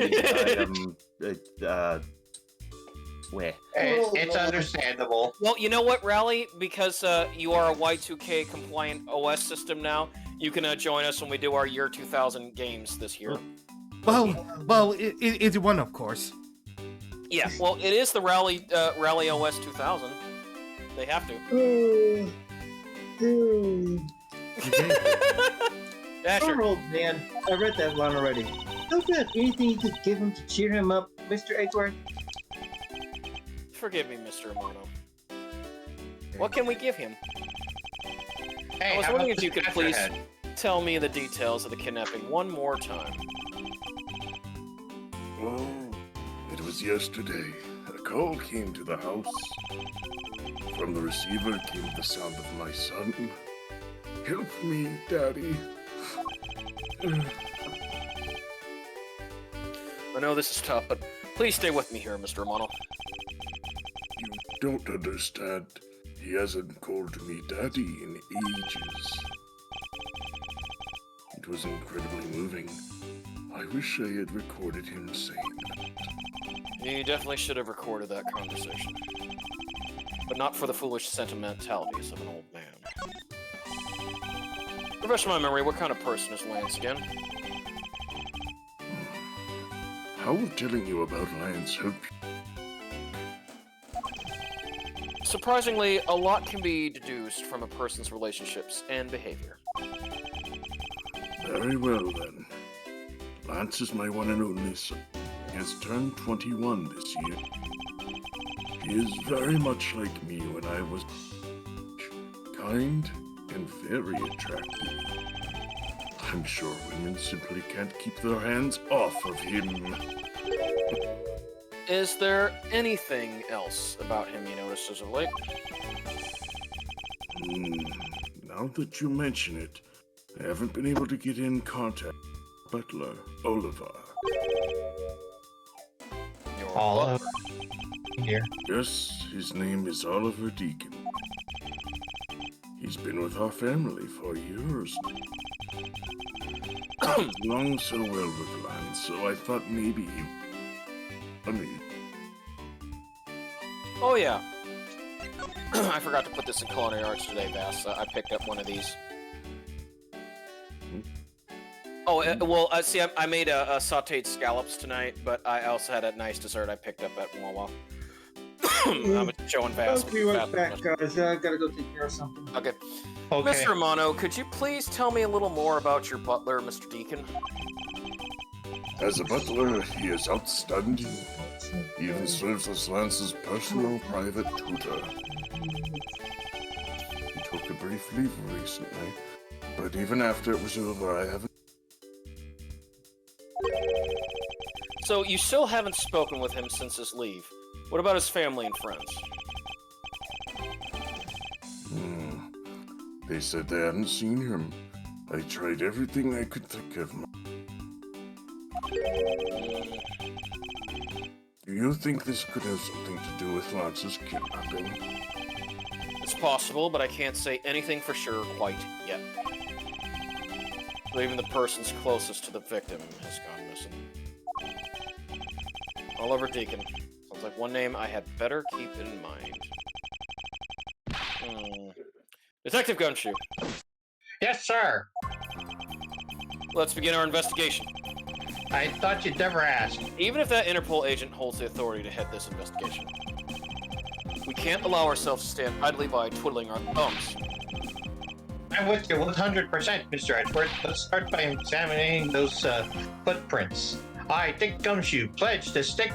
where? It's understandable. Well, you know what, Rally? Because you are a Y2K compliant OS system now, you can join us when we do our year 2000 games this year. Well, it's one, of course. Yeah, well, it is the Rally OS 2000. They have to. Yeah, sure. Poor old man. I read that one already. Don't you have anything you could give him to cheer him up, Mr. Edgeworth? Forgive me, Mr. Amano. What can we give him? Hey, I was how wondering about if you the could scratcher please head? tell me the details of the kidnapping one more time. Oh, it was yesterday. A call came to the house. From the receiver came the sound of my son. Help me, Daddy. I know this is tough, but please stay with me here, Mr. Amano. You don't understand. He hasn't called me Daddy in ages. It was incredibly moving. I wish I had recorded him saying that. You definitely should have recorded that conversation. But not for the foolish sentimentalities of an old man. Refresh my memory, what kind of person is Lance again? How will telling you about Lance help you? Surprisingly, a lot can be deduced from a person's relationships and behavior. Very well, then. Lance is my one and only son. He has turned 21 this year. He is very much like me when I was kind and very attractive. I'm sure women simply can't keep their hands off of him. Is there anything else about him you noticed as of late? Now that you mention it, I haven't been able to get in contact with Butler, Oliver. Oliver. Here. Yes, his name is Oliver Deacon. He's been with our family for years. Along so well with Lance, so I thought maybe he... Oh yeah. I forgot to put this in culinary arts today, Vass. I picked up one of these. Oh, well, see, I made a sauteed scallops tonight, but I also had a nice dessert I picked up at Wawa. I'm showing Vass. I'll be right back, guys. I gotta go take care of something. Okay. Okay. Mr. Romano, could you please tell me a little more about your butler, Mr. Deacon? As a butler, he is outstanding. He even serves as Lance's personal private tutor. He took a brief leave recently, but even after it was over, I haven't... So, you still haven't spoken with him since his leave. What about his family and friends? They said they hadn't seen him. I tried everything I could think of. Do you think this could have something to do with Lance's kidnapping? It's possible, but I can't say anything for sure quite yet. Even the person's closest to the victim has gone missing. Oliver Deacon. Sounds like one name I had better keep in mind. Detective Gumshoe. Yes, sir. Let's begin our investigation. I thought you'd never ask. Even if that Interpol agent holds the authority to head this investigation, we can't allow ourselves to stand idly by twiddling our thumbs. I'm with you 100%, Mr. Edward. Let's start by examining those footprints. I, Dick Gumshoe, pledge to stick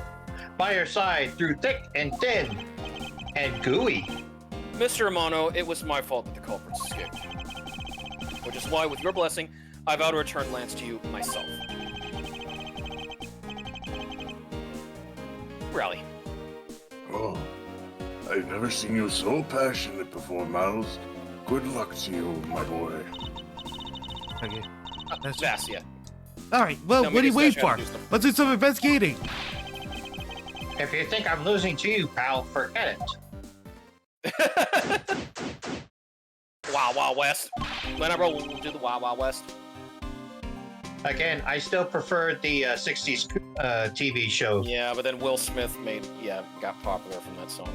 by your side through thick and thin and gooey. Mr. Romano, it was my fault that the culprits escaped. Which is why, with your blessing, I vow to return Lance to you myself. Rally. Oh, I've never seen you so passionate before, Miles. Good luck to you, my boy. Okay. That's Vass, yeah. Alright, well, No, what do you maybe wait Sasha for? had to do something. Let's do some investigating. If you think I'm losing to you, pal, forget it. Wild Wild West. When I roll, we'll do the Wild Wild West. Again, I still prefer the 60s TV show. Yeah, but then Will Smith got popular from that song.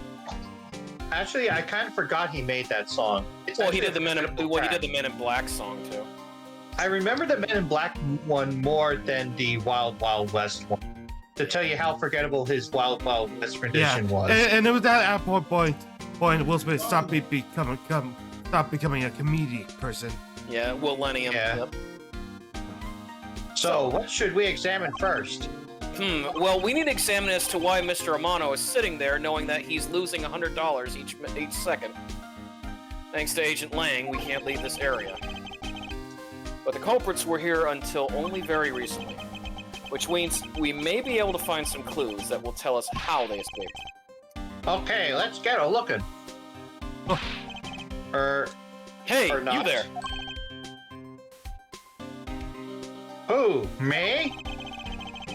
Actually, I kind of forgot he made that song. It's Well, he actually did the Men in a track. Black song too. I remember the Men in Black one more than the Wild Wild West one. To tell you how forgettable his Wild Wild West rendition was. And it was at one point Will Smith stopped becoming a comedic person. Yeah, Will Lennium. Yeah. Yep. So, what should we examine first? Well, we need to examine as to why Mr. Romano is sitting there knowing that he's losing $100 each second. Thanks to Agent Lang, we can't leave this area. But the culprits were here until only very recently, which means we may be able to find some clues that will tell us how they escaped. Okay, let's get a looking. Hey, Or you not. there. Who, me?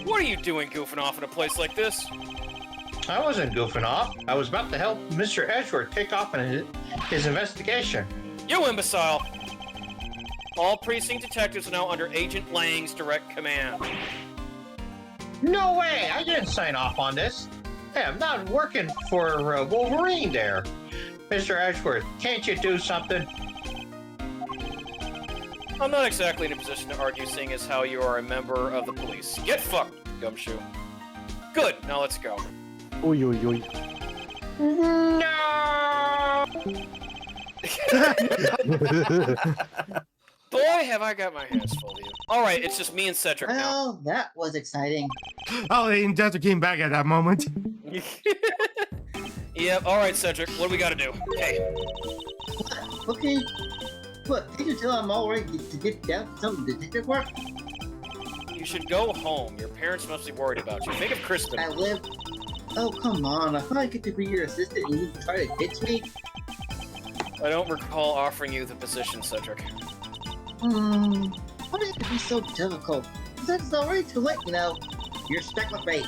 What are you doing goofing off in a place like this? I wasn't goofing off. I was about to help Mr. Edgeworth kick off on his investigation. You imbecile! All precinct detectives are now under Agent Lang's direct command. No way! I didn't sign off on this. Hey, I'm not working for Wolverine there. Mr. Edgeworth, can't you do something? I'm not exactly in a position to argue, seeing as how you are a member of the police. Get fucked, Gumshoe. Good, now let's go. Oi, oi, oi. No! Boy, have I got my hands full of you. Alright, it's just me and Cedric now. Well, that was exciting. Oh, and Desert came back at that moment. Yep, alright, Cedric, what do we gotta do? Hey. Okay. What? Did you tell I'm all ready to get down to some detective work? You should go home. Your parents must be worried about you. Think of Crispin. I live. Oh, come on. I thought I get to be your assistant and you try to ditch me? I don't recall offering you the position, Cedric. Why did it be so difficult? Since it's already too late, you know. You're stuck with fate.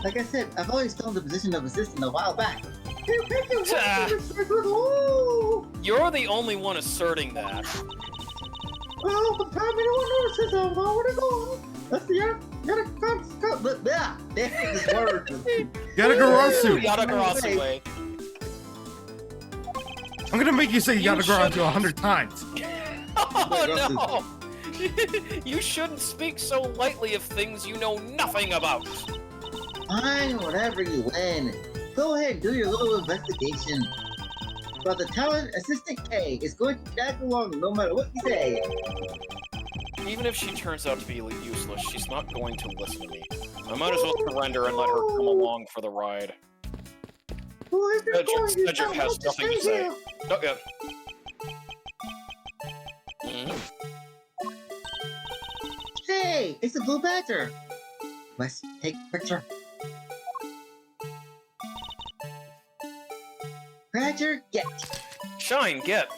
Like I said, I've always done the position of assistant a while back. You're the only one asserting that. Oh, but time anyone notices, I know where to go. That's the end. Yatagarasu. Yatagarasu way. I'm gonna make you say Yatagarasu 100 times. Oh no! You shouldn't speak so lightly of things you know nothing about. Fine, whatever you win. Go ahead and do your little investigation. But the talent Assistant K is going to tag along no matter what you say. Even if she turns out to be useless, she's not going to listen to me. I might as well surrender and let her come along for the ride. Cedric has nothing to say. Oh, yeah. Hey, it's the Blue Badger. Let's take a picture. Badger, get. Shine, get.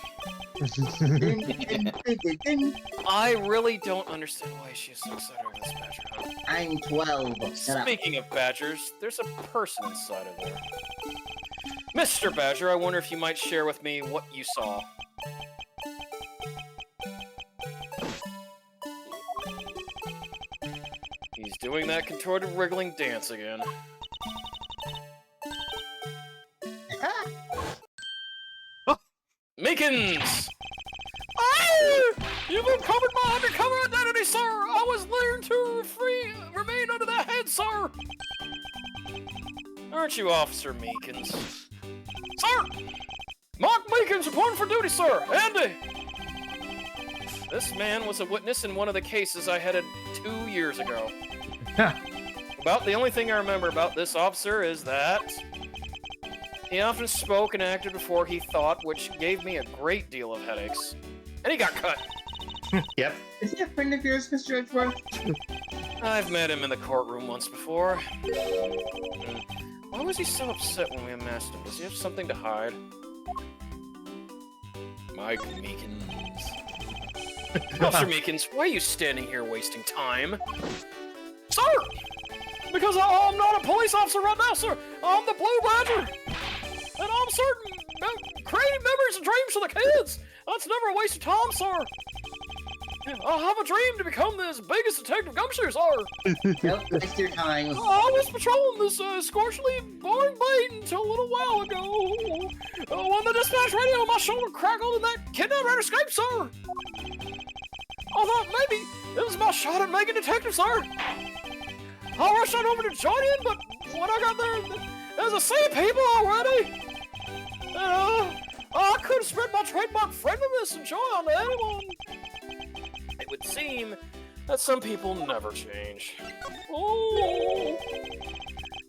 Din, din, din, din, din. I really don't understand why she's so excited over this badger. Huh? I'm 12. Shut up. Speaking of badgers, there's a person inside of there. Mr. Badger, I wonder if you might share with me what you saw. He's doing that contorted wriggling dance again. Meekins! You've uncovered my undercover identity, sir! I was learned to remain under that head, sir! Aren't you, Officer Meekins? Sir! Mark Meekins, reporting for duty, sir! Andy! This man was a witness in one of the cases I headed 2 years ago. About the only thing I remember about this officer is that he often spoke and acted before he thought, which gave me a great deal of headaches. And he got cut. Yep. Is he a friend of yours, Mr. Edgeworth? I've met him in the courtroom once before. Why was he so upset when we unmasked him? Does he have something to hide? Mike Meekins. Officer Meekins, why are you standing here wasting time? Sir! Because I'm not a police officer right now, sir! I'm the Blue Badger! And I'm certain creating memories and dreams for the kids! That's never a waste of time, sir! I have a dream to become this biggest detective Gumshoe, sir! Don't waste your time. I was patrolling this scorchingly boring bait until a little while ago. When the dispatch radio on my shoulder crackled and that kidnapper had escaped, sir! I thought maybe it was my shot at making detective, sir! I rushed on over to join in, but when I got there, there's a sea of people already! I could have spread my trademark friendliness and joy onto anyone. It would seem that some people never change. Oh.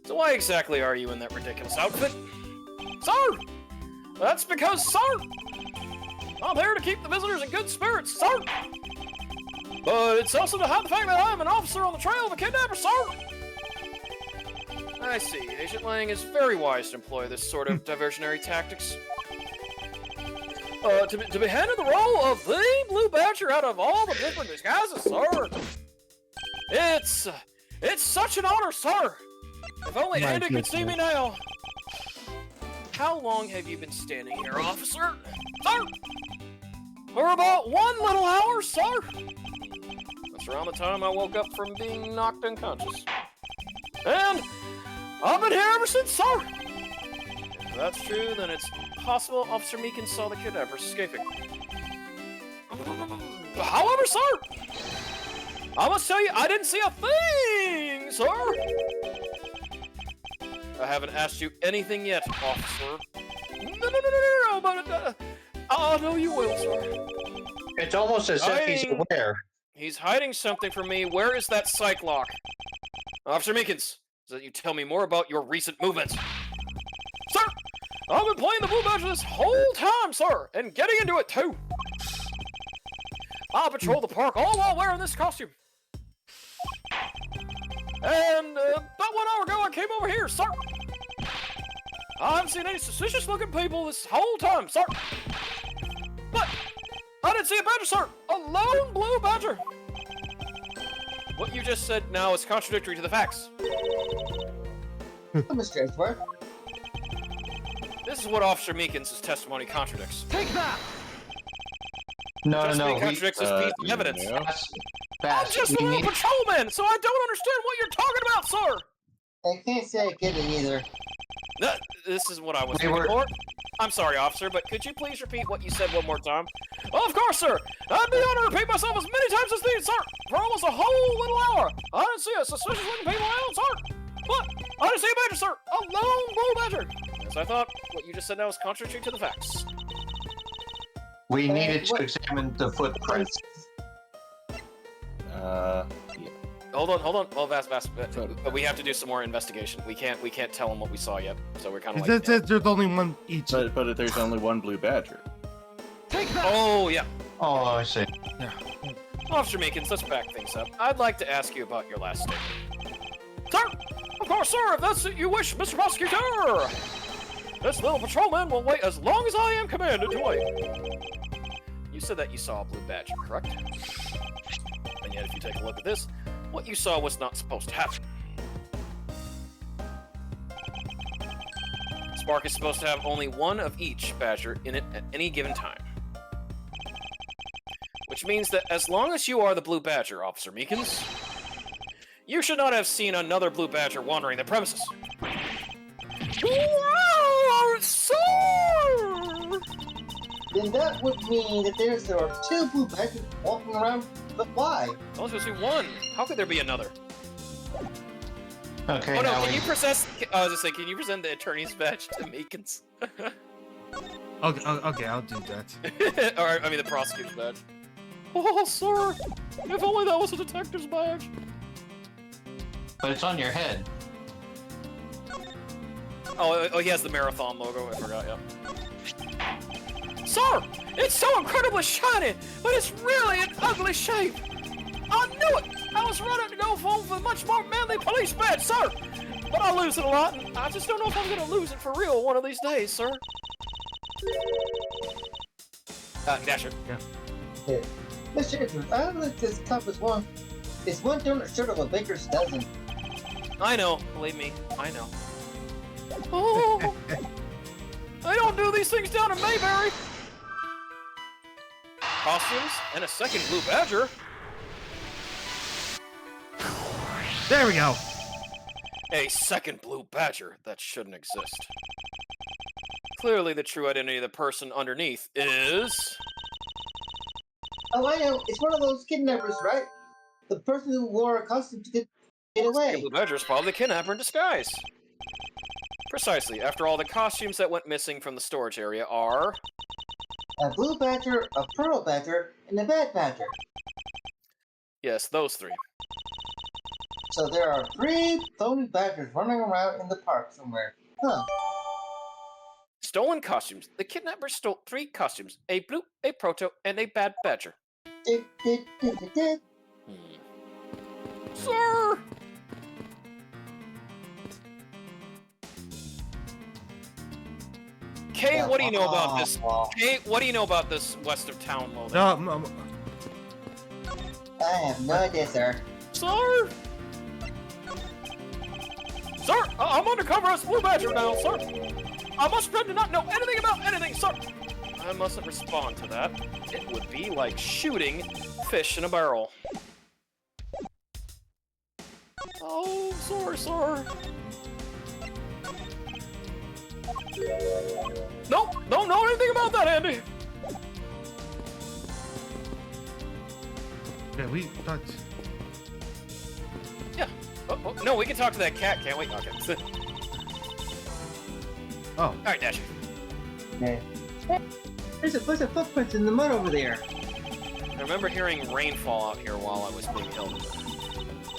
So why exactly are you in that ridiculous outfit? Sir! That's because, sir! I'm here to keep the visitors in good spirits, sir! But it's also to hide the fact that I'm an officer on the trail of a kidnapper, sir! I see. Agent Lang is very wise to employ this sort of diversionary tactics. To be handed the role of the Blue Badger out of all the different disguises, sir! It's such an honor, sir! If only Andy could see me now! How long have you been standing here, officer? Sir! For about 1 little hour, sir! That's around the time I woke up from being knocked unconscious. And I've been here ever since, sir. If that's true, then it's possible Officer Meekins saw the kidnappers escaping. However, sir, I must tell you, I didn't see a thing, sir. I haven't asked you anything yet, officer. No, but oh, no, you will, sir. It's almost as if he's aware. He's hiding something from me. Where is that psych lock? Officer Meekins, so that you tell me more about your recent movements. Sir, I've been playing the Blue Badger this whole time, sir, and getting into it, too. I patrol the park all while wearing this costume. And about 1 hour ago, I came over here, sir. I haven't seen any suspicious-looking people this whole time, sir. But I didn't see a badger, sir. A lone blue badger. What you just said now is contradictory to the facts. Mr. Edgeworth. This is what Officer Meekins' testimony contradicts. Take that! No. Contradicts this piece of evidence. no. I'm just a little patrolman, so I don't understand what you're talking about, sir. I can't say I get it either. This is what I was looking for. I'm sorry, officer, but could you please repeat what you said one more time? Oh, of course, sir. I'd be honored to repeat myself as many times as needed, sir. For almost a whole little hour. I didn't see a suspicious-looking people around, sir. But I didn't see a badger, sir. A lone blue badger. As I thought, what you just said now is contradictory to the facts. We needed to examine the footprints. Yeah. Hold on. Well, Vas, we have to do some more investigation. We can't tell them what we saw yet, so we're kind of like. There's only one each. But there's only one blue badger. Take that! Oh yeah. Oh, I see. Yeah. Officer Meekins, let's back things up. I'd like to ask you about your last statement. Sir! Of course, sir, if that's what you wish, Mr. Prosecutor! This little patrolman will wait as long as I am commanded to wait. You said that you saw a blue badger, correct? And yet, if you take a look at this, what you saw was not supposed to happen. Spark is supposed to have only one of each badger in it at any given time. Which means that as long as you are the blue badger, Officer Meekins, you should not have seen another blue badger wandering the premises. Wow, sir! Then that would mean that there are two blue badgers walking around, but why? I was supposed to be one. How could there be another? Okay, Oh no, now can we... you present? I was just saying, can you present the attorney's badge to Meekins? Okay, I'll do that. Or, I mean, the prosecutor's badge. Oh, sir! If only that was a detective's badge! But it's on your head. Oh, he has the marathon logo, I forgot, yeah. Sir! It's so incredibly shiny, but it's really an ugly shape! I knew it! I was ready to go home for a much more manly police badge, sir! But I lose it a lot, and I just don't know if I'm gonna lose it for real one of these days, sir. Dasher. Here. Mr. Edgeworth, I look at this cup as one. It's one donut short of a baker's dozen. I know, believe me, I know. Oh! I don't do these things down in Mayberry! Costumes and a second blue badger. There we go. A second blue badger that shouldn't exist. Clearly the true identity of the person underneath is... Oh, I know. It's one of those kidnappers, right? The person who wore a costume to get away. The blue badger is probably the kidnapper in disguise. Precisely. After all, the costumes that went missing from the storage area are... A blue badger, a pearl badger, and a bad badger. Yes, those three. So there are 3 phony badgers running around in the park somewhere. Huh. Stolen costumes. The kidnapper stole 3 costumes. A blue, a proto, and a bad badger. Sir! Kay, what do you know about this? Kay, what do you know about this west of town loading? I have no idea, sir. Sir? Sir, I'm undercover as Blue Badger now, sir. I must pretend to not know anything about anything, sir. I mustn't respond to that. It would be like shooting fish in a barrel. Oh, sorry, sir. Nope, don't know anything about that, Andy. Yeah, we thought. Yeah. Oh, no, we can talk to that cat, can't we? Okay. Oh. All right, Dash. Hey. There's a bunch of footprints in the mud over there. I remember hearing rainfall out here while I was being held.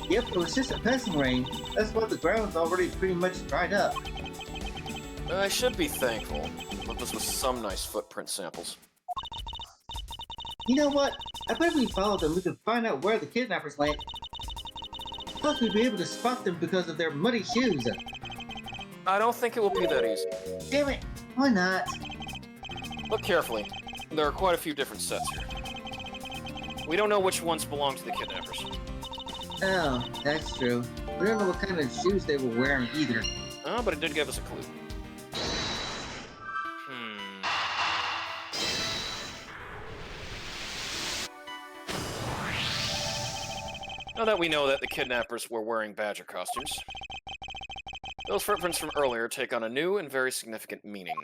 Yep, it was just a passing rain. That's why the ground's already pretty much dried up. I should be thankful, but this was some nice footprint samples. You know what? I bet if we followed them, we could find out where the kidnappers went. Plus, we'd be able to spot them because of their muddy shoes. I don't think it will be that easy. Damn it! Why not? Look carefully. There are quite a few different sets here. We don't know which ones belong to the kidnappers. Oh, that's true. We don't know what kind of shoes they were wearing either. But it did give us a clue. Now that we know that the kidnappers were wearing badger costumes, those footprints from earlier take on a new and very significant meaning.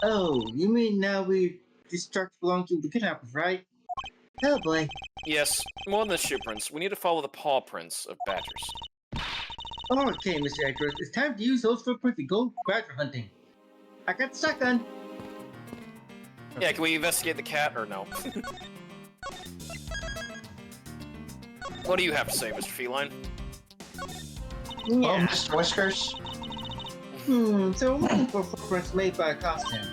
Oh, you mean now these trucks belong to the kidnappers, right? Oh boy. Yes, more than the shoe prints, we need to follow the paw prints of badgers. Okay, Mr. Edgeworth, it's time to use those footprints to go badger hunting. I got the shotgun. Yeah, can we investigate the cat or no? What do you have to say, Mr. Feline? Yeah. Oh, Mr. Whiskers? So I'm looking for footprints made by a costume.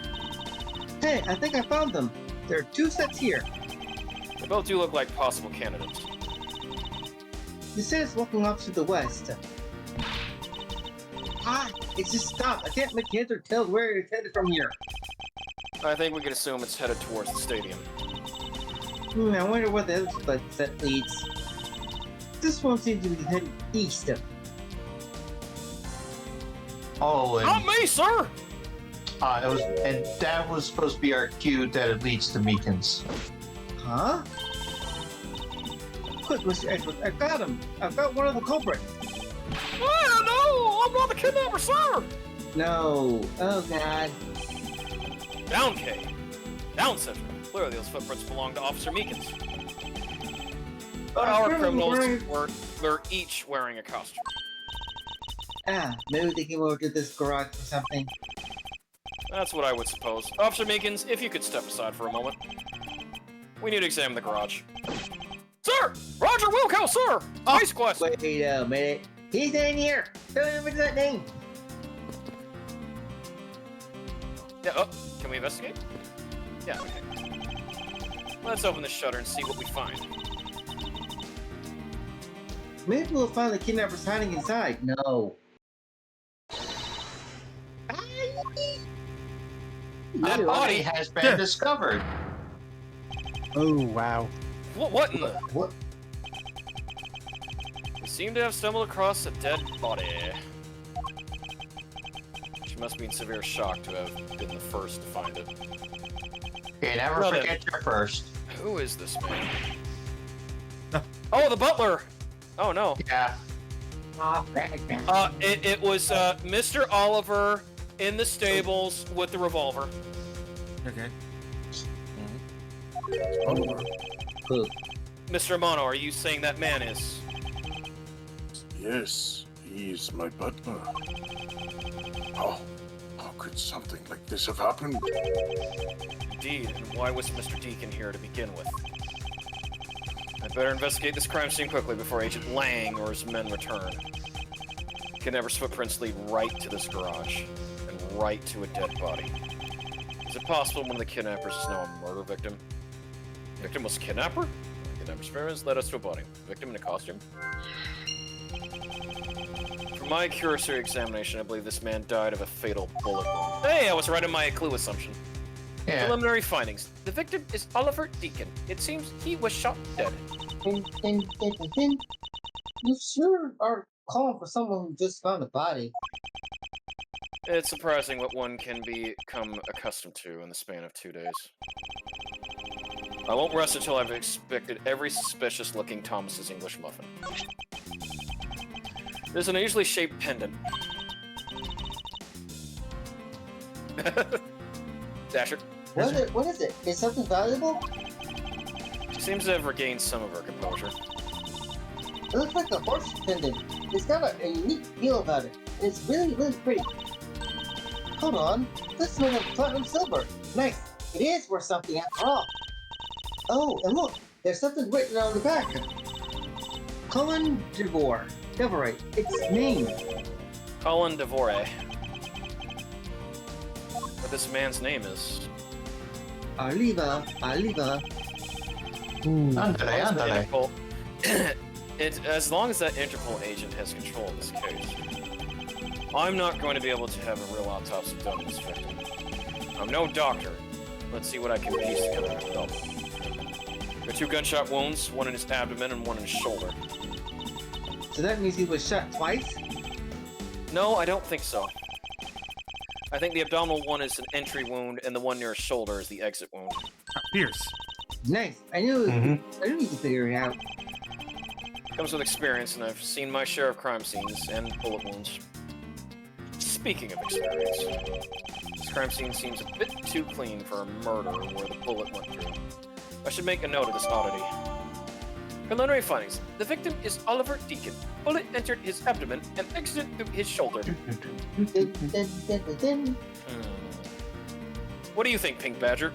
Hey, I think I found them. There are 2 sets here. They both do look like possible candidates. You said it's walking off to the west. Ah, it's just stopped. I can't make heads or tell where it's headed from here. I think we can assume it's headed towards the stadium. I wonder where the other set leads. This one seems to be heading east. Oh, and, Not me, sir! and that was supposed to be our cue that it leads to Meekins. Huh? Quick, Mr. Edgeworth, I got him! I've got one of the culprits! Oh, no! I'm not the kidnapper, sir! No. Oh, God. Down, K. Down, Citra. Clearly, those footprints belong to Officer Meekins. But our criminals were each wearing a costume. Ah, maybe they came over to this garage or something. That's what I would suppose. Officer Meekins, if you could step aside for a moment. We need to examine the garage. Sir! Roger Wilco, sir! Nice question! Wait a minute. He's in here! Don't even that name! Yeah, can we investigate? Yeah, okay. Let's open the shutter and see what we find. Maybe we'll find the kidnappers hiding inside. No. That body has been discovered. Oh, wow. What in the... What? We seem to have stumbled across a dead body. She must be in severe shock to have been the first to find it. Okay, never Well, forget your first. Who is this man? Oh, the butler! Oh, no. Yeah. It was Mr. Oliver in the stables with the revolver. Okay. Who? Mr. Amano, are you saying that man is? Yes, he's my butler. How could something like this have happened? Indeed, and why was Mr. Deacon here to begin with? I'd better investigate this crime scene quickly before Agent Lang or his men return. Kidnapper's footprints lead right to this garage, and right to a dead body. Is it possible one of the kidnappers is now a murder victim? Victim was a kidnapper? Kidnapper's parents led us to a body. Victim in a costume? From my cursory examination, I believe this man died of a fatal bullet wound. Hey, I was right in my clue assumption. Yeah. Preliminary findings. The victim is Oliver Deacon. It seems he was shot dead. And you sure are calling for someone who just found a body. It's surprising what one can become accustomed to in the span of 2 days. I won't rest until I've inspected every suspicious-looking Thomas's English muffin. There's an unusually shaped pendant. Dasher. What is it? Is something valuable? She seems to have regained some of her composure. It looks like a horse pendant. It's got a unique feel about it. And it's really, really pretty. Hold on. This is made of platinum silver. Nice. It is worth something after all. Oh, and look. There's something written on the back. Colin Devore. Its name. Colin Devore. But this man's name is... Oliva. Interpol. As long as that Interpol agent has control of this case, I'm not going to be able to have a real autopsy done on this victim. I'm no doctor. Let's see what I can piece together myself. There are 2 gunshot wounds, one in his abdomen and one in his shoulder. So that means he was shot twice? No, I don't think so. I think the abdominal one is an entry wound, and the one near his shoulder is the exit wound. Pierce. Nice. I knew you could figure it out. Comes with experience, and I've seen my share of crime scenes and bullet wounds. Speaking of experience, this crime scene seems a bit too clean for a murder where the bullet went through. I should make a note of this oddity. Preliminary findings. The victim is Oliver Deacon. Bullet entered his abdomen and exited through his shoulder. What do you think, Pink Badger?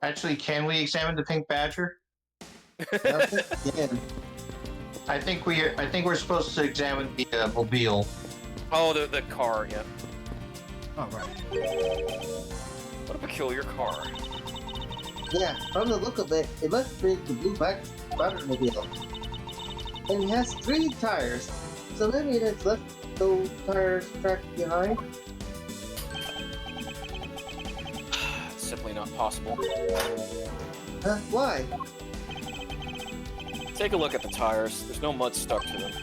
Actually, can we examine the pink badger? Yeah. I think we're supposed to examine the mobile. Oh, the car, yeah. All right. What a peculiar car. Yeah, from the look of it, it must be the blue Batmobile. And it has 3 tires, so maybe it has left those tires trapped behind. Simply not possible. Why? Take a look at the tires. There's no mud stuck to them.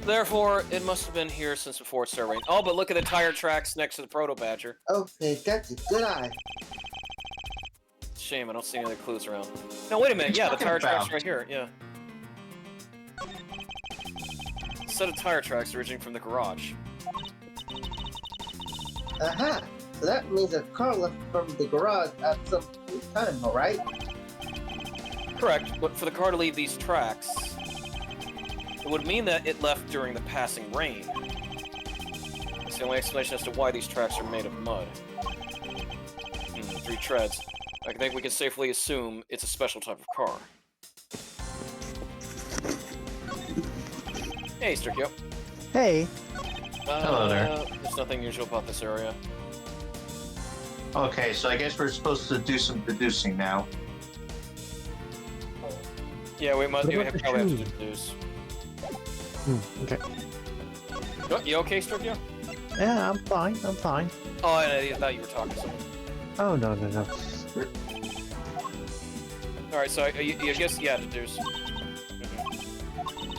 Therefore, it must have been here since before it started raining. Oh, but look at the tire tracks next to the Proto Badger. Okay, gotcha. Good eye. Shame, I don't see any other clues around. No, wait a minute. Yeah, the tire tracks right here. Yeah. A set of tire tracks originating from the garage. Aha! So that means a car left from the garage at some time, alright? Correct, but for the car to leave these tracks, it would mean that it left during the passing rain. It's the only explanation as to why these tracks are made of mud. 3 treads. I think we can safely assume it's a special type of car. Hey, Sturkio. Hey. Hello there. There's nothing usual about this area. Okay, so I guess we're supposed to do some deducing now. Yeah, we What probably about the have to shoes? deduce. Okay. You okay, Sturkio? Yeah, I'm fine. Oh, I thought you were talking to someone. Oh, no. Alright, so I guess, yeah, deduce.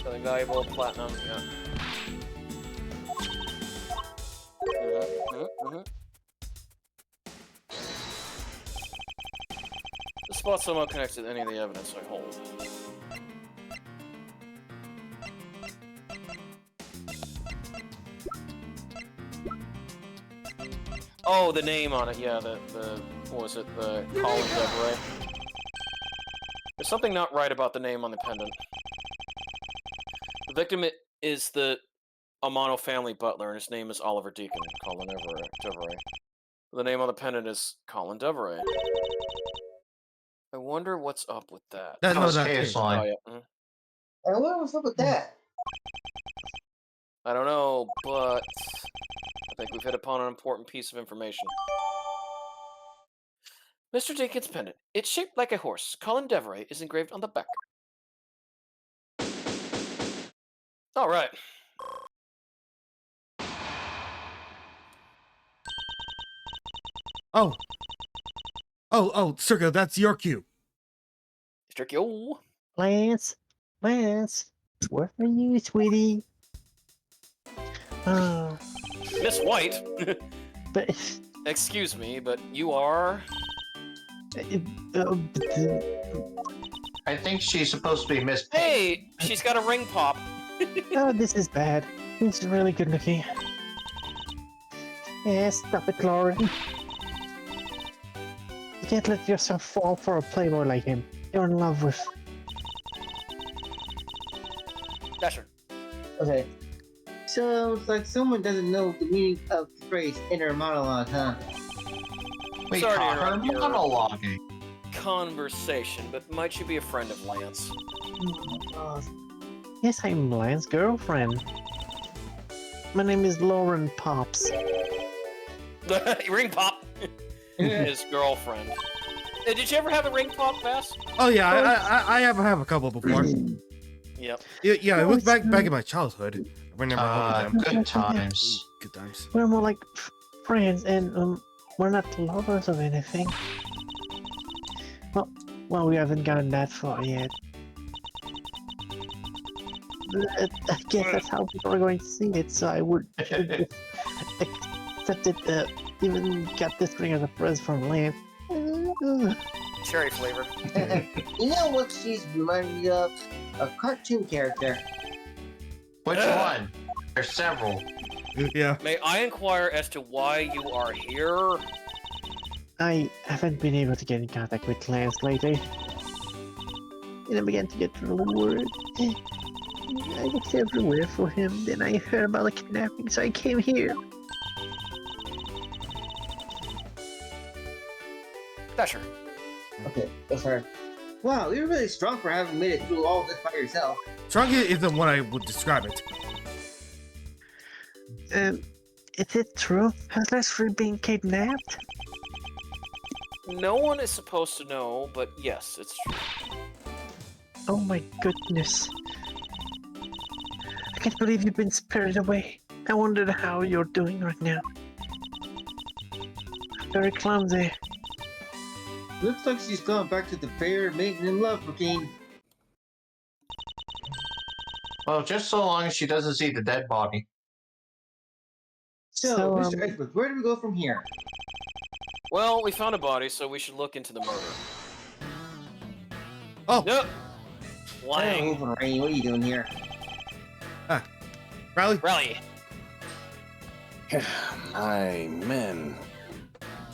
Something valuable, platinum, yeah. The spot somehow connects to any of the evidence I hold. Oh, the name on it, yeah, what was it, the Colin Devore. There's something not right about the name on the pendant. The victim is the Amano family butler, and his name is Oliver Deacon, Colin Devore. The name on the pendant is Colin Devore. I wonder what's up with that. No, That was that chaos is. Oh, line. yeah. And what was up with that? I don't know, but I think we've hit upon an important piece of information. Mr. Deacon's pendant. It's shaped like a horse. Colin Devore is engraved on the back. All right. Oh, Sergio, that's your cue. Sturkio. Lance, what for you, sweetie? Oh, Miss White. but Excuse me, but you are... I think she's supposed to be Miss. Hey, she's got a ring pop. Oh, this is bad. He's really good looking. Yeah, stop it, Lauren. You can't let yourself fall for a playboy like him. You're in love with. Dasher. Okay. So it's like someone doesn't know the meaning of the phrase inner monologue, huh? We Sorry to caught her interrupt your- monologuing. Conversation, but might you be a friend of Lance? Yes, I'm Lance's girlfriend. My name is Lauren Pops. Ring pop. His girlfriend. Did you ever have a ring pop, Vass? Oh yeah, I have a couple before. Yep. Yeah, it was back in my childhood. I remember holding them. Good times. Good times. We're more like friends, and we're not lovers of anything. Well, we haven't gotten that far yet. I guess that's how people are going to see it, so I would accept it. Even got this ring as a present from Lance. Cherry flavored. You know what she's reminding me of? A cartoon character. Which one? There's several. Yeah. May I inquire as to why you are here? I haven't been able to get in contact with Lance lately. And I began to get really worried. I looked everywhere for him, then I heard about the kidnapping, so I came here. Dasher. Okay, that's her. Wow, you're really strong for having made it through all this by yourself. Strong isn't what I would describe it. Is it true? Has Leslie been kidnapped? No one is supposed to know, but yes, it's true. Oh my goodness. I can't believe you've been spirited away. I wondered how you're doing right now. Very clumsy. Looks like she's gone back to the fair maiden in love routine. Well, just so long as she doesn't see the dead body. So, Mr. Edgeworth, where do we go from here? Well, we found a body, so we should look into the murder. Oh. Nope. Lang. Oh, Rainy, what are you doing here? Riley? Rally. My men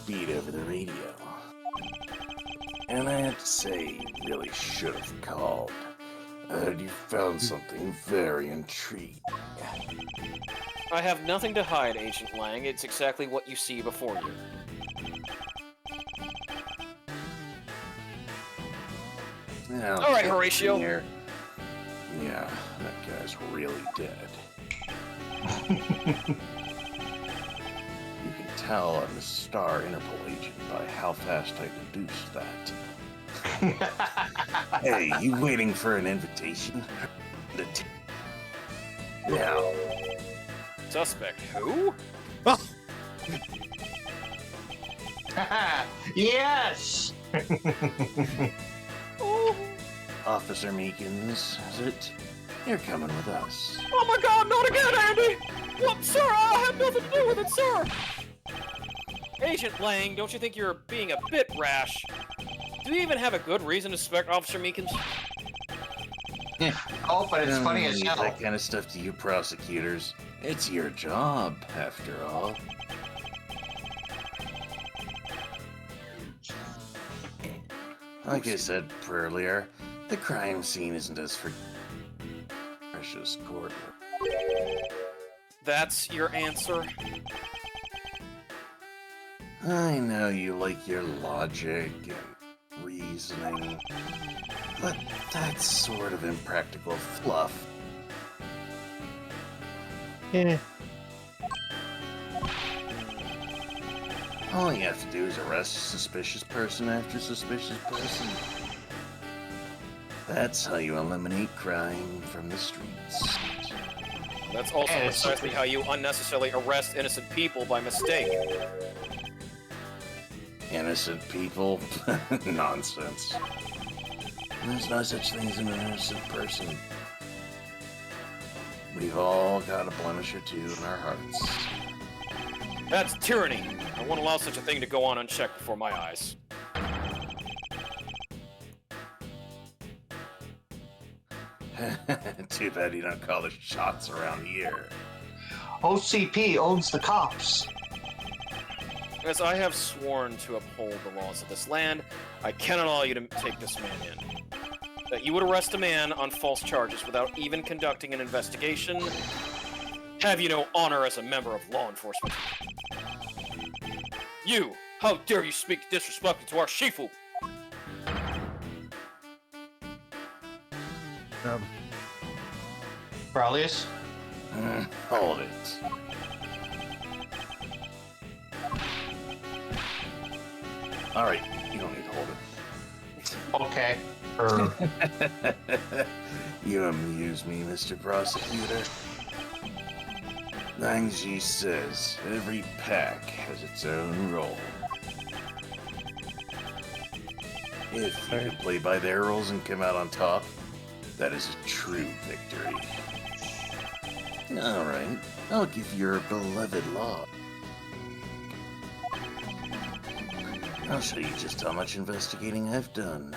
beat over the radio. And I have to say, you really should have called. I heard you found something very intriguing. I have nothing to hide, Agent Lang. It's exactly what you see before you. Now, All right, get Horatio. here. Yeah, that guy's really dead. You can tell I'm a star Interpol agent by how fast I deduced that. Hey, you waiting for an invitation? Now, Suspect who? Oh. Yes! Officer Meekins, is it? You're coming with us. Oh my god, not again, Andy! What, sir? I have nothing to do with it, sir! Agent Lang, don't you think you're being a bit rash? Do you even have a good reason to suspect Officer Meekins? Oh, but it's funny as Leave hell. that kind of stuff to you prosecutors. It's your job, after all. Like I said earlier, the crime scene isn't as precious courtroom. That's your answer? I know you like your logic and reasoning, but that's sort of impractical fluff. Yeah. All you have to do is arrest a suspicious person after suspicious person. That's how you eliminate crime from the streets. That's also And precisely how you unnecessarily arrest innocent people by mistake. Innocent people? Nonsense. There's no such thing as an innocent person. We've all got a blemish or two in our hearts. That's tyranny. I won't allow such a thing to go on unchecked before my eyes. Too bad you don't call the shots around here. OCP owns the cops. As I have sworn to uphold the laws of this land, I cannot allow you to take this man in. That you would arrest a man on false charges without even conducting an investigation. Have you no honor as a member of law enforcement? You! How dare you speak disrespectfully to our Shifu! Bralius? Hold it. Alright, you don't need to hold it. Okay. You amuse me, Mr. Prosecutor. Langji says every pack has its own role. If you can play by their rules and come out on top, that is a true victory. Alright, I'll give your beloved law. I'll show you just how much investigating I've done.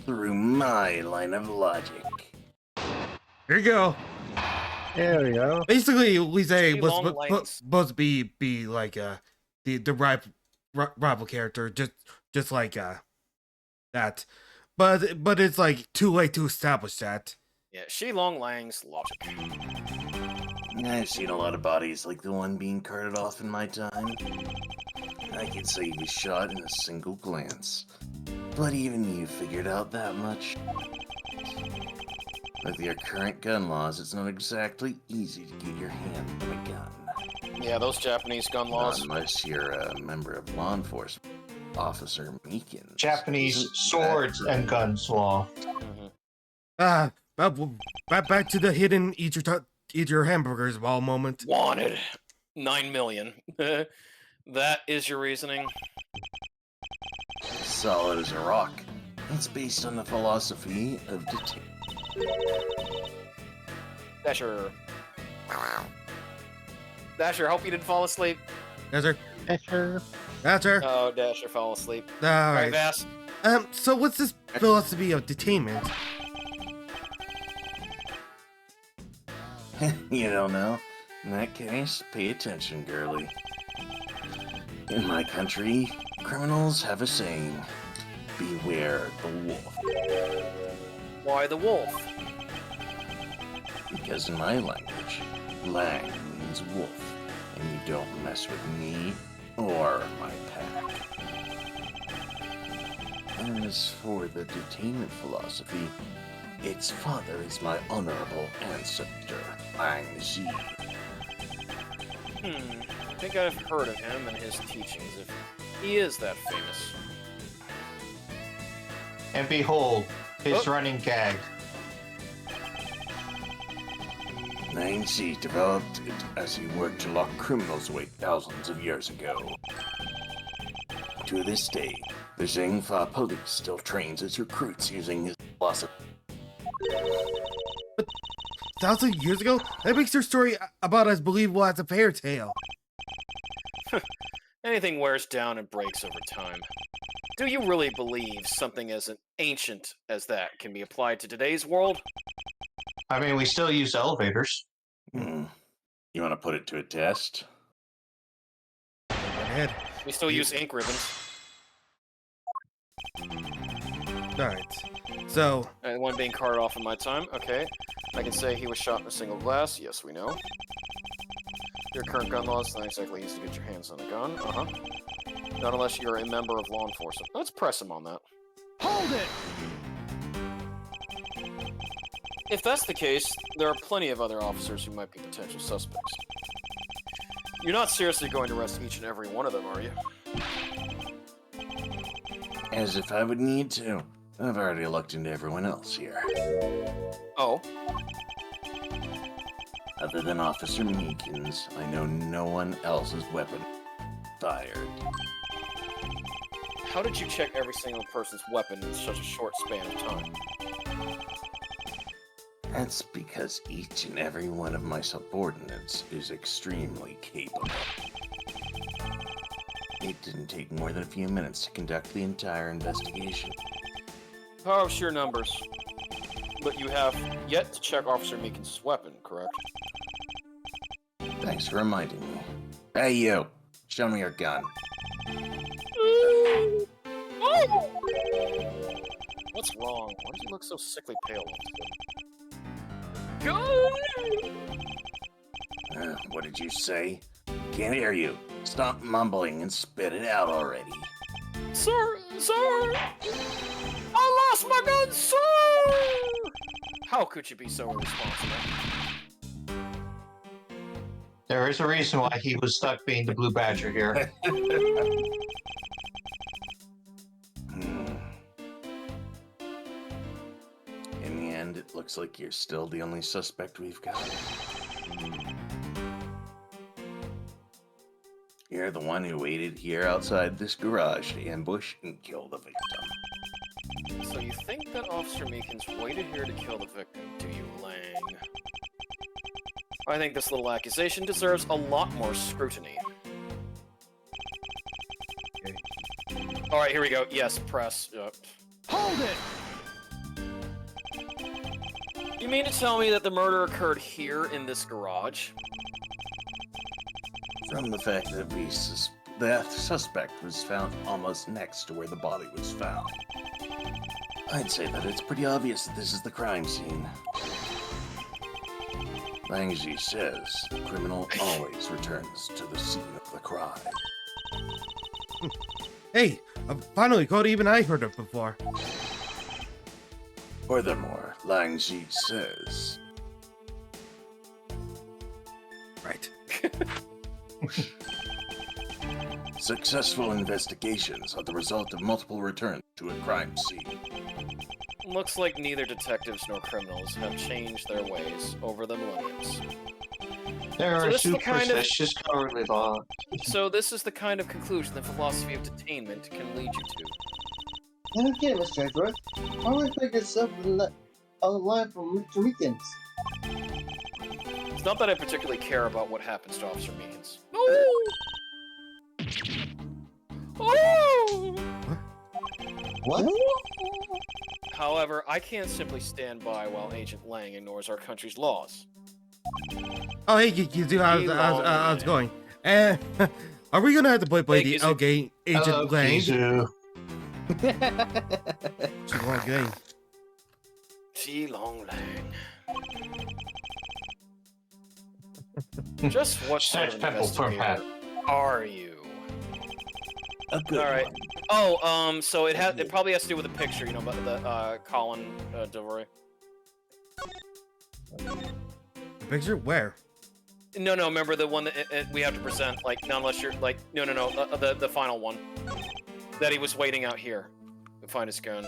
Through my line of logic. Here you go. There we go. Basically, Lise Three was long legs. supposed to be like the rival character, just like that. But it's like too late to establish that. Yeah, Shi Long Lang's logic. I've seen a lot of bodies like the one being carted off in my time. I can say he was shot in a single glance. But even you figured out that much? With your current gun laws, it's not exactly easy to get your hand on a gun. Yeah, those Japanese gun laws. Unless you're a member of law enforcement. Officer Meekins. Japanese Isn't swords that and guns law. Back to the hidden eat your hamburgers ball moment. Wanted. 9 million. That is your reasoning? Solid as a rock. It's based on the philosophy of detention. Dasher. Dasher, hope you didn't fall asleep. Dasher. Sure. Dasher. Oh, Dasher fell asleep. All Alright, right. Vass. So what's this philosophy of detainment? You don't know? In that case, pay attention, girly. In my country, criminals have a saying, beware the wolf. Why the wolf? Because in my language, lang means wolf, and you don't mess with me or my pack. As for the detainment philosophy, its father is my honorable ancestor, Lang Zi. I think I've heard of him and his teachings, if he is that famous. And behold, his Oh. running gag. Lang Zi developed it as he worked to lock criminals away thousands of years ago. To this day, the Zhengfa police still trains its recruits using his philosophy. 1,000 years ago? That makes your story about as believable as a fairy tale. Anything wears down and breaks over time. Do you really believe something as ancient as that can be applied to today's world? I mean, we still use elevators. You want to put it to a test? Go ahead. We still use ink ribbons. Alright. So, And one being carted off in my time. Okay. I can say he was shot in a single glass. Yes, we know. Your current gun laws not exactly easy to get your hands on a gun. Not unless you're a member of law enforcement. Let's press him on that. Hold it! If that's the case, there are plenty of other officers who might be potential suspects. You're not seriously going to arrest each and every one of them, are you? As if I would need to. I've already looked into everyone else here. Oh. Other than Officer Meekins, I know no one else's weapon fired. How did you check every single person's weapon in such a short span of time? That's because each and every one of my subordinates is extremely capable. It didn't take more than a few minutes to conduct the entire investigation. power of sheer numbers. But you have yet to check Officer Meekins' weapon, correct? Thanks for reminding me. Hey, you. Show me your gun. What's wrong? Why does he look so sickly pale? What did you say? Can't hear you. Stop mumbling and spit it out already. Sir! I lost my gun, sir! How could you be so irresponsible? There is a reason why he was stuck being the Blue Badger here. In the end, it looks like you're still the only suspect we've got. You're the one who waited here outside this garage to ambush and kill the victim. So you think that Officer Meekins waited here to kill the victim, do you, Lang? I think this little accusation deserves a lot more scrutiny. Okay. Alright, here we go. Yes, press. Hold it! You mean to tell me that the murder occurred here in this garage? From the fact that the suspect was found almost next to where the body was found, I'd say that it's pretty obvious that this is the crime scene. Langji says the criminal always returns to the scene of the crime. Hey, finally, Cody, even I heard it before. Furthermore, Langji says... Right. Successful investigations are the result of multiple returns to a crime scene. Looks like neither detectives nor criminals have changed their ways over the millenniums. There So are this is the kind of- superstitious cowardly law. So this is the kind of conclusion the philosophy of detainment can lead you to. I don't get it, Mr. Edgeworth. Why would I put yourself on the line for Mr. Meekins? It's not that I particularly care about what happens to Officer Meekins. What? However, I can't simply stand by while Agent Lang ignores our country's laws. Oh, hey, you do. I was going. Are we gonna have to play Hey, the Gizu. okay Agent Hello, Lang? Gizu. It's a long game. T. Long Lang. Just what sort of Search Pebble for investigator are you? A good All right. one. Oh, so it probably has to do with the picture, you know, about the Colin Devory. The picture? Where? No, remember the one that we have to present, like, not unless you're, like, no, the final one. That he was waiting out here to find his gun.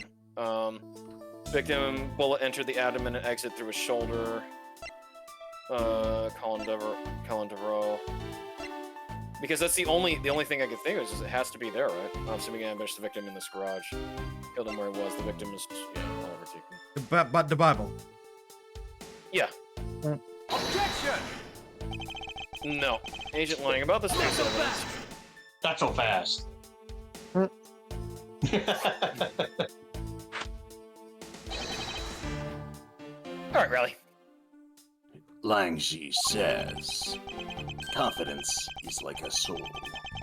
Victim, bullet entered the abdomen and exit through his shoulder. Colin Devereaux. Because that's the only thing I can think of is it has to be there, right? Assuming I ambushed the victim in this garage. Killed him where he was, the victim is, yeah, whatever, taken. But the Bible. Yeah. Objection! No. Agent Lang, about this piece of evidence. Not so fast. Alright, Riley. Langji says, confidence is like a soul,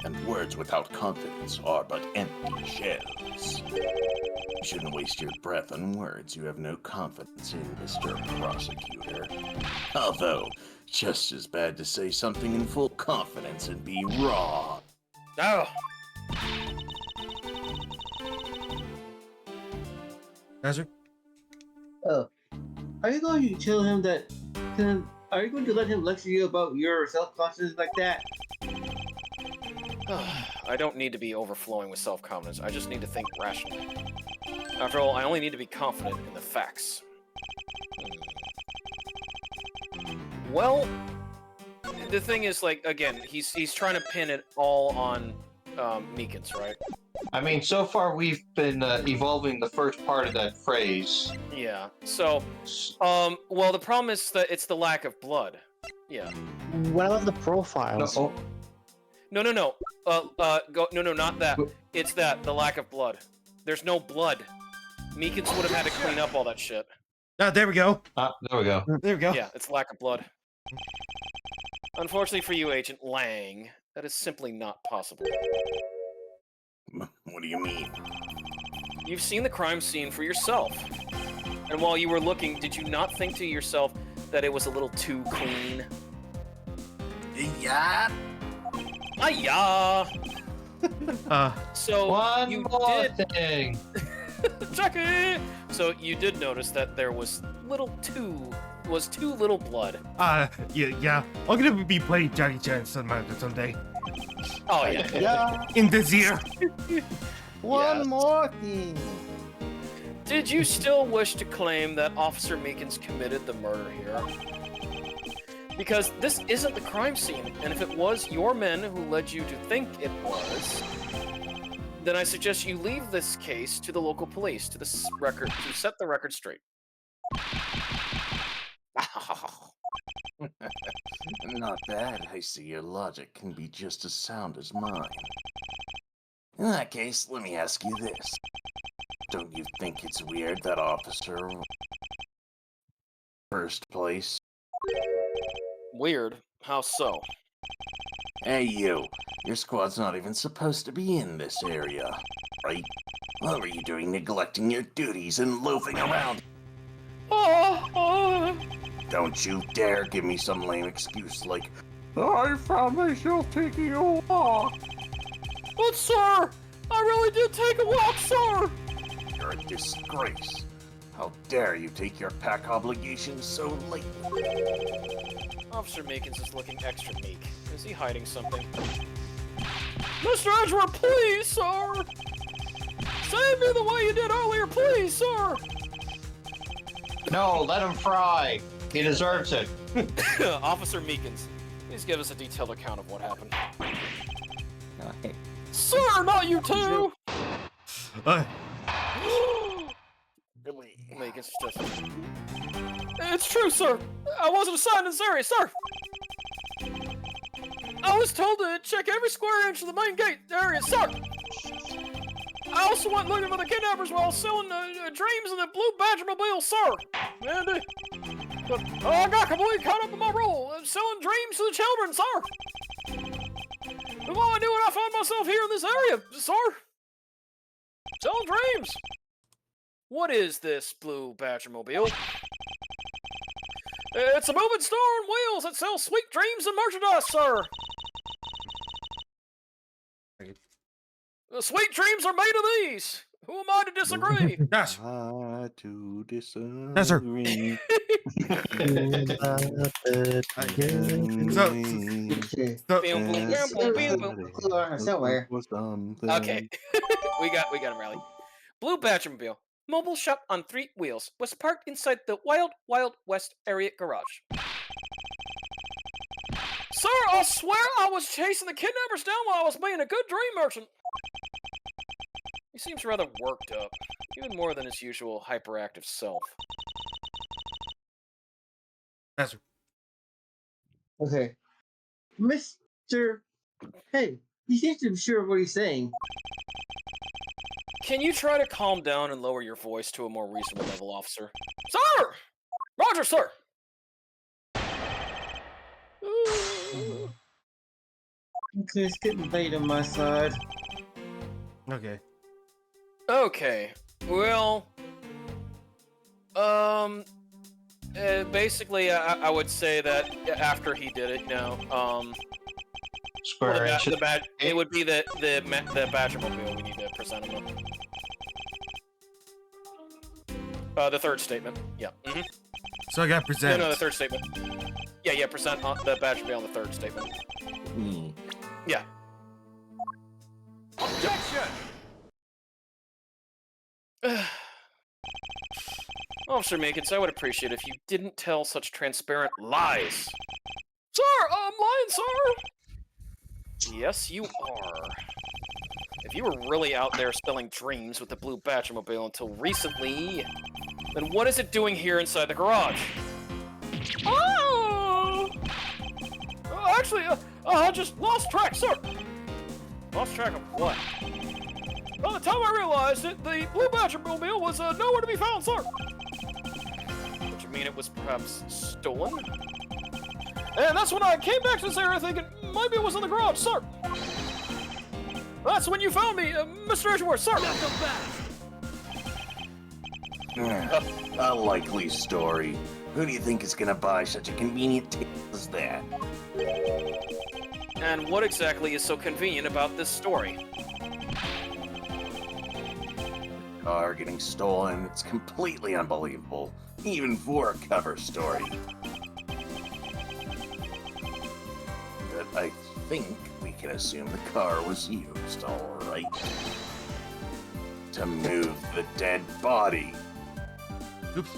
and words without confidence are but empty shells. You shouldn't waste your breath on words you have no confidence in, Mr. Prosecutor. Although, just as bad to say something in full confidence and be wrong. Oh! Azure? Oh. Are you going to tell him that... Are you going to let him lecture you about your self-confidence like that? I don't need to be overflowing with self-confidence. I just need to think rationally. After all, I only need to be confident in the facts. Well, the thing is, like, again, he's trying to pin it all on Meekins, right? I mean, so far we've been evolving the first part of that phrase. Yeah. So, well, the problem is that it's the lack of blood. Yeah. What about the profiles? No, No. No, not that. It's that, the lack of blood. There's no blood. Meekins would have had to clean up all that shit. There we go. There we go. There we go. Yeah, it's lack of blood. Unfortunately for you, Agent Lang, that is simply not possible. What do you mean? You've seen the crime scene for yourself. And while you were looking, did you not think to yourself that it was a little too clean? Yeah. Ah-yah! So One you more did... thing. Jackie! So you did notice that there was too little blood. Yeah. I'm gonna be playing Jackie Chan someday. Oh yeah. Yeah. In this year. One Yes. more thing. Did you still wish to claim that Officer Meekins committed the murder here? Because this isn't the crime scene, and if it was your men who led you to think it was, then I suggest you leave this case to the local police to set the record straight. Not bad. I see your logic can be just as sound as mine. In that case, let me ask you this. Don't you think it's weird that officer... First place? Weird. How so? Hey you, your squad's not even supposed to be in this area, right? What were you doing neglecting your duties and loafing around? Don't you dare give me some lame excuse like, I found myself taking a walk. But sir, I really did take a walk, sir! You're a disgrace. How dare you take your pack obligations so late? Officer Meekins is looking extra meek. Is he hiding something? Mr. Edgeworth, please, sir! Save me the way you did earlier, please, sir! No, let him fry. He deserves it. Officer Meekins, please give us a detailed account of what happened. Sir, not you too! Meekins just... It's true, sir! I wasn't assigned in this area, sir! I was told to check every square inch of the main gate area, sir! I also went looking for the kidnappers while selling dreams in the blue Badgermobile, sir! And, I got completely caught up in my role, selling dreams to the children, sir! And while I knew it, I found myself here in this area, sir! Selling dreams! What is this blue Badgermobile? It's a moving store on wheels that sells sweet dreams and merchandise, sir! The sweet dreams are made of these! Who am I to disagree? Yes. To disagree. Yes, sir. Somewhere. Okay. we got him, Riley. Blue Badgermobile, mobile shop on 3 wheels, was parked inside the Wild Wild West area garage. Sir, I swear I was chasing the kidnappers down while I was being a good dream merchant. He seems rather worked up, even more than his usual hyperactive self. Yes, sir. Okay. Mr. Hey, he seems to be sure of what he's saying. Can you try to calm down and lower your voice to a more reasonable level, officer? Sir! Roger, sir! Okay, it's getting late on my side. Okay. Okay, well... basically, I would say that after he did it, Square inch. it would be the Badgermobile we need to present him with. The third statement. Yeah. Mm-hmm. So I got present. No, the third statement. Yeah, present the Badgermobile on the third statement. Yeah. Objection! Officer Meekins, I would appreciate if you didn't tell such transparent lies. Sir, I'm lying, sir! Yes, you are. If you were really out there selling dreams with the blue Badgermobile until recently, then what is it doing here inside the garage? Oh! Actually, I just lost track, sir! Lost track of what? By the time I realized it, the Blue Badger mobile was nowhere to be found, sir. Would you mean it was perhaps stolen? And that's when I came back to this area thinking maybe it was in the garage, sir. That's when you found me, Mr. Edgeworth, sir. A likely story. Who do you think is gonna buy such a convenient tale as that? And what exactly is so convenient about this story? Car getting stolen, it's completely unbelievable, even for a cover story. But I think we can assume the car was used, alright? To move the dead body. Oops.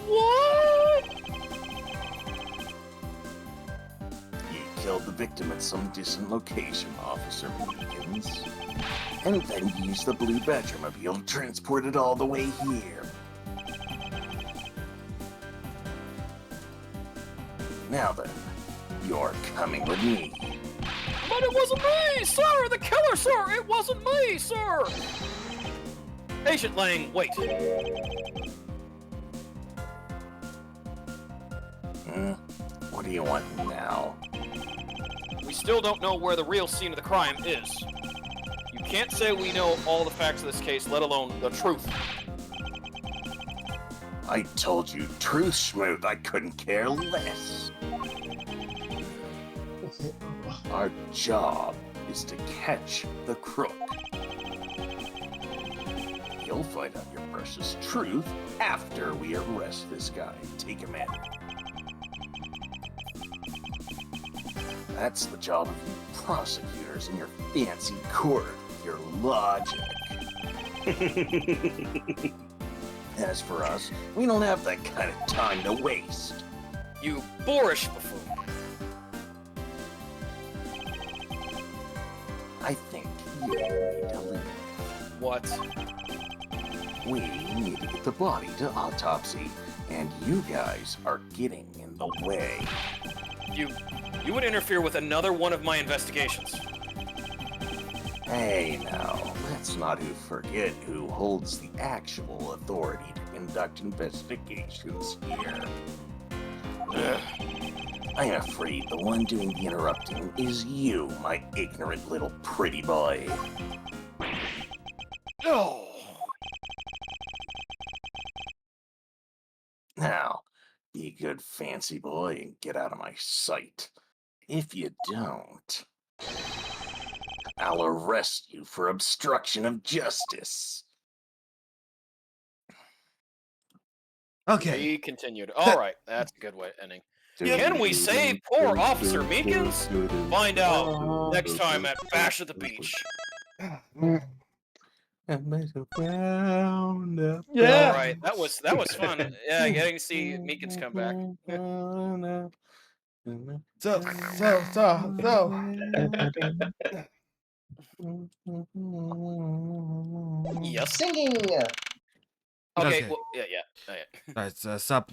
What? You killed the victim at some distant location, Officer Meekins. And then you used the Blue Badger mobile to transport it all the way here. Now then, you're coming with me. But it wasn't me, sir! The killer, sir! It wasn't me, sir! Agent Lang, wait. What do you want now? We still don't know where the real scene of the crime is. You can't say we know all the facts of this case, let alone the truth. I told you, truth, Schmoot, I couldn't care less. Our job is to catch the crook. You'll find out your precious truth after we arrest this guy and take him in. That's the job of you prosecutors in your fancy court with your logic. As for us, we don't have that kind of time to waste. You boorish buffoon. I think you need to leave. What? We need to get the body to autopsy, and you guys are getting in the way. You would interfere with another one of my investigations. Hey now, let's not forget who holds the actual authority to conduct investigations here. I'm afraid the one doing the interrupting is you, my ignorant little pretty boy. Oh. Now, be a good fancy boy and get out of my sight. If you don't, I'll arrest you for obstruction of justice. Okay. Be continued. Alright, that's a good way of ending. Can we save poor Officer Meekins? Find out next time at Bash at the Beach. Yeah. Alright, that was fun. Yeah, getting to see Meekins come back. So. Yes. Singing! Okay, Okay. well, yeah. Alright, stop.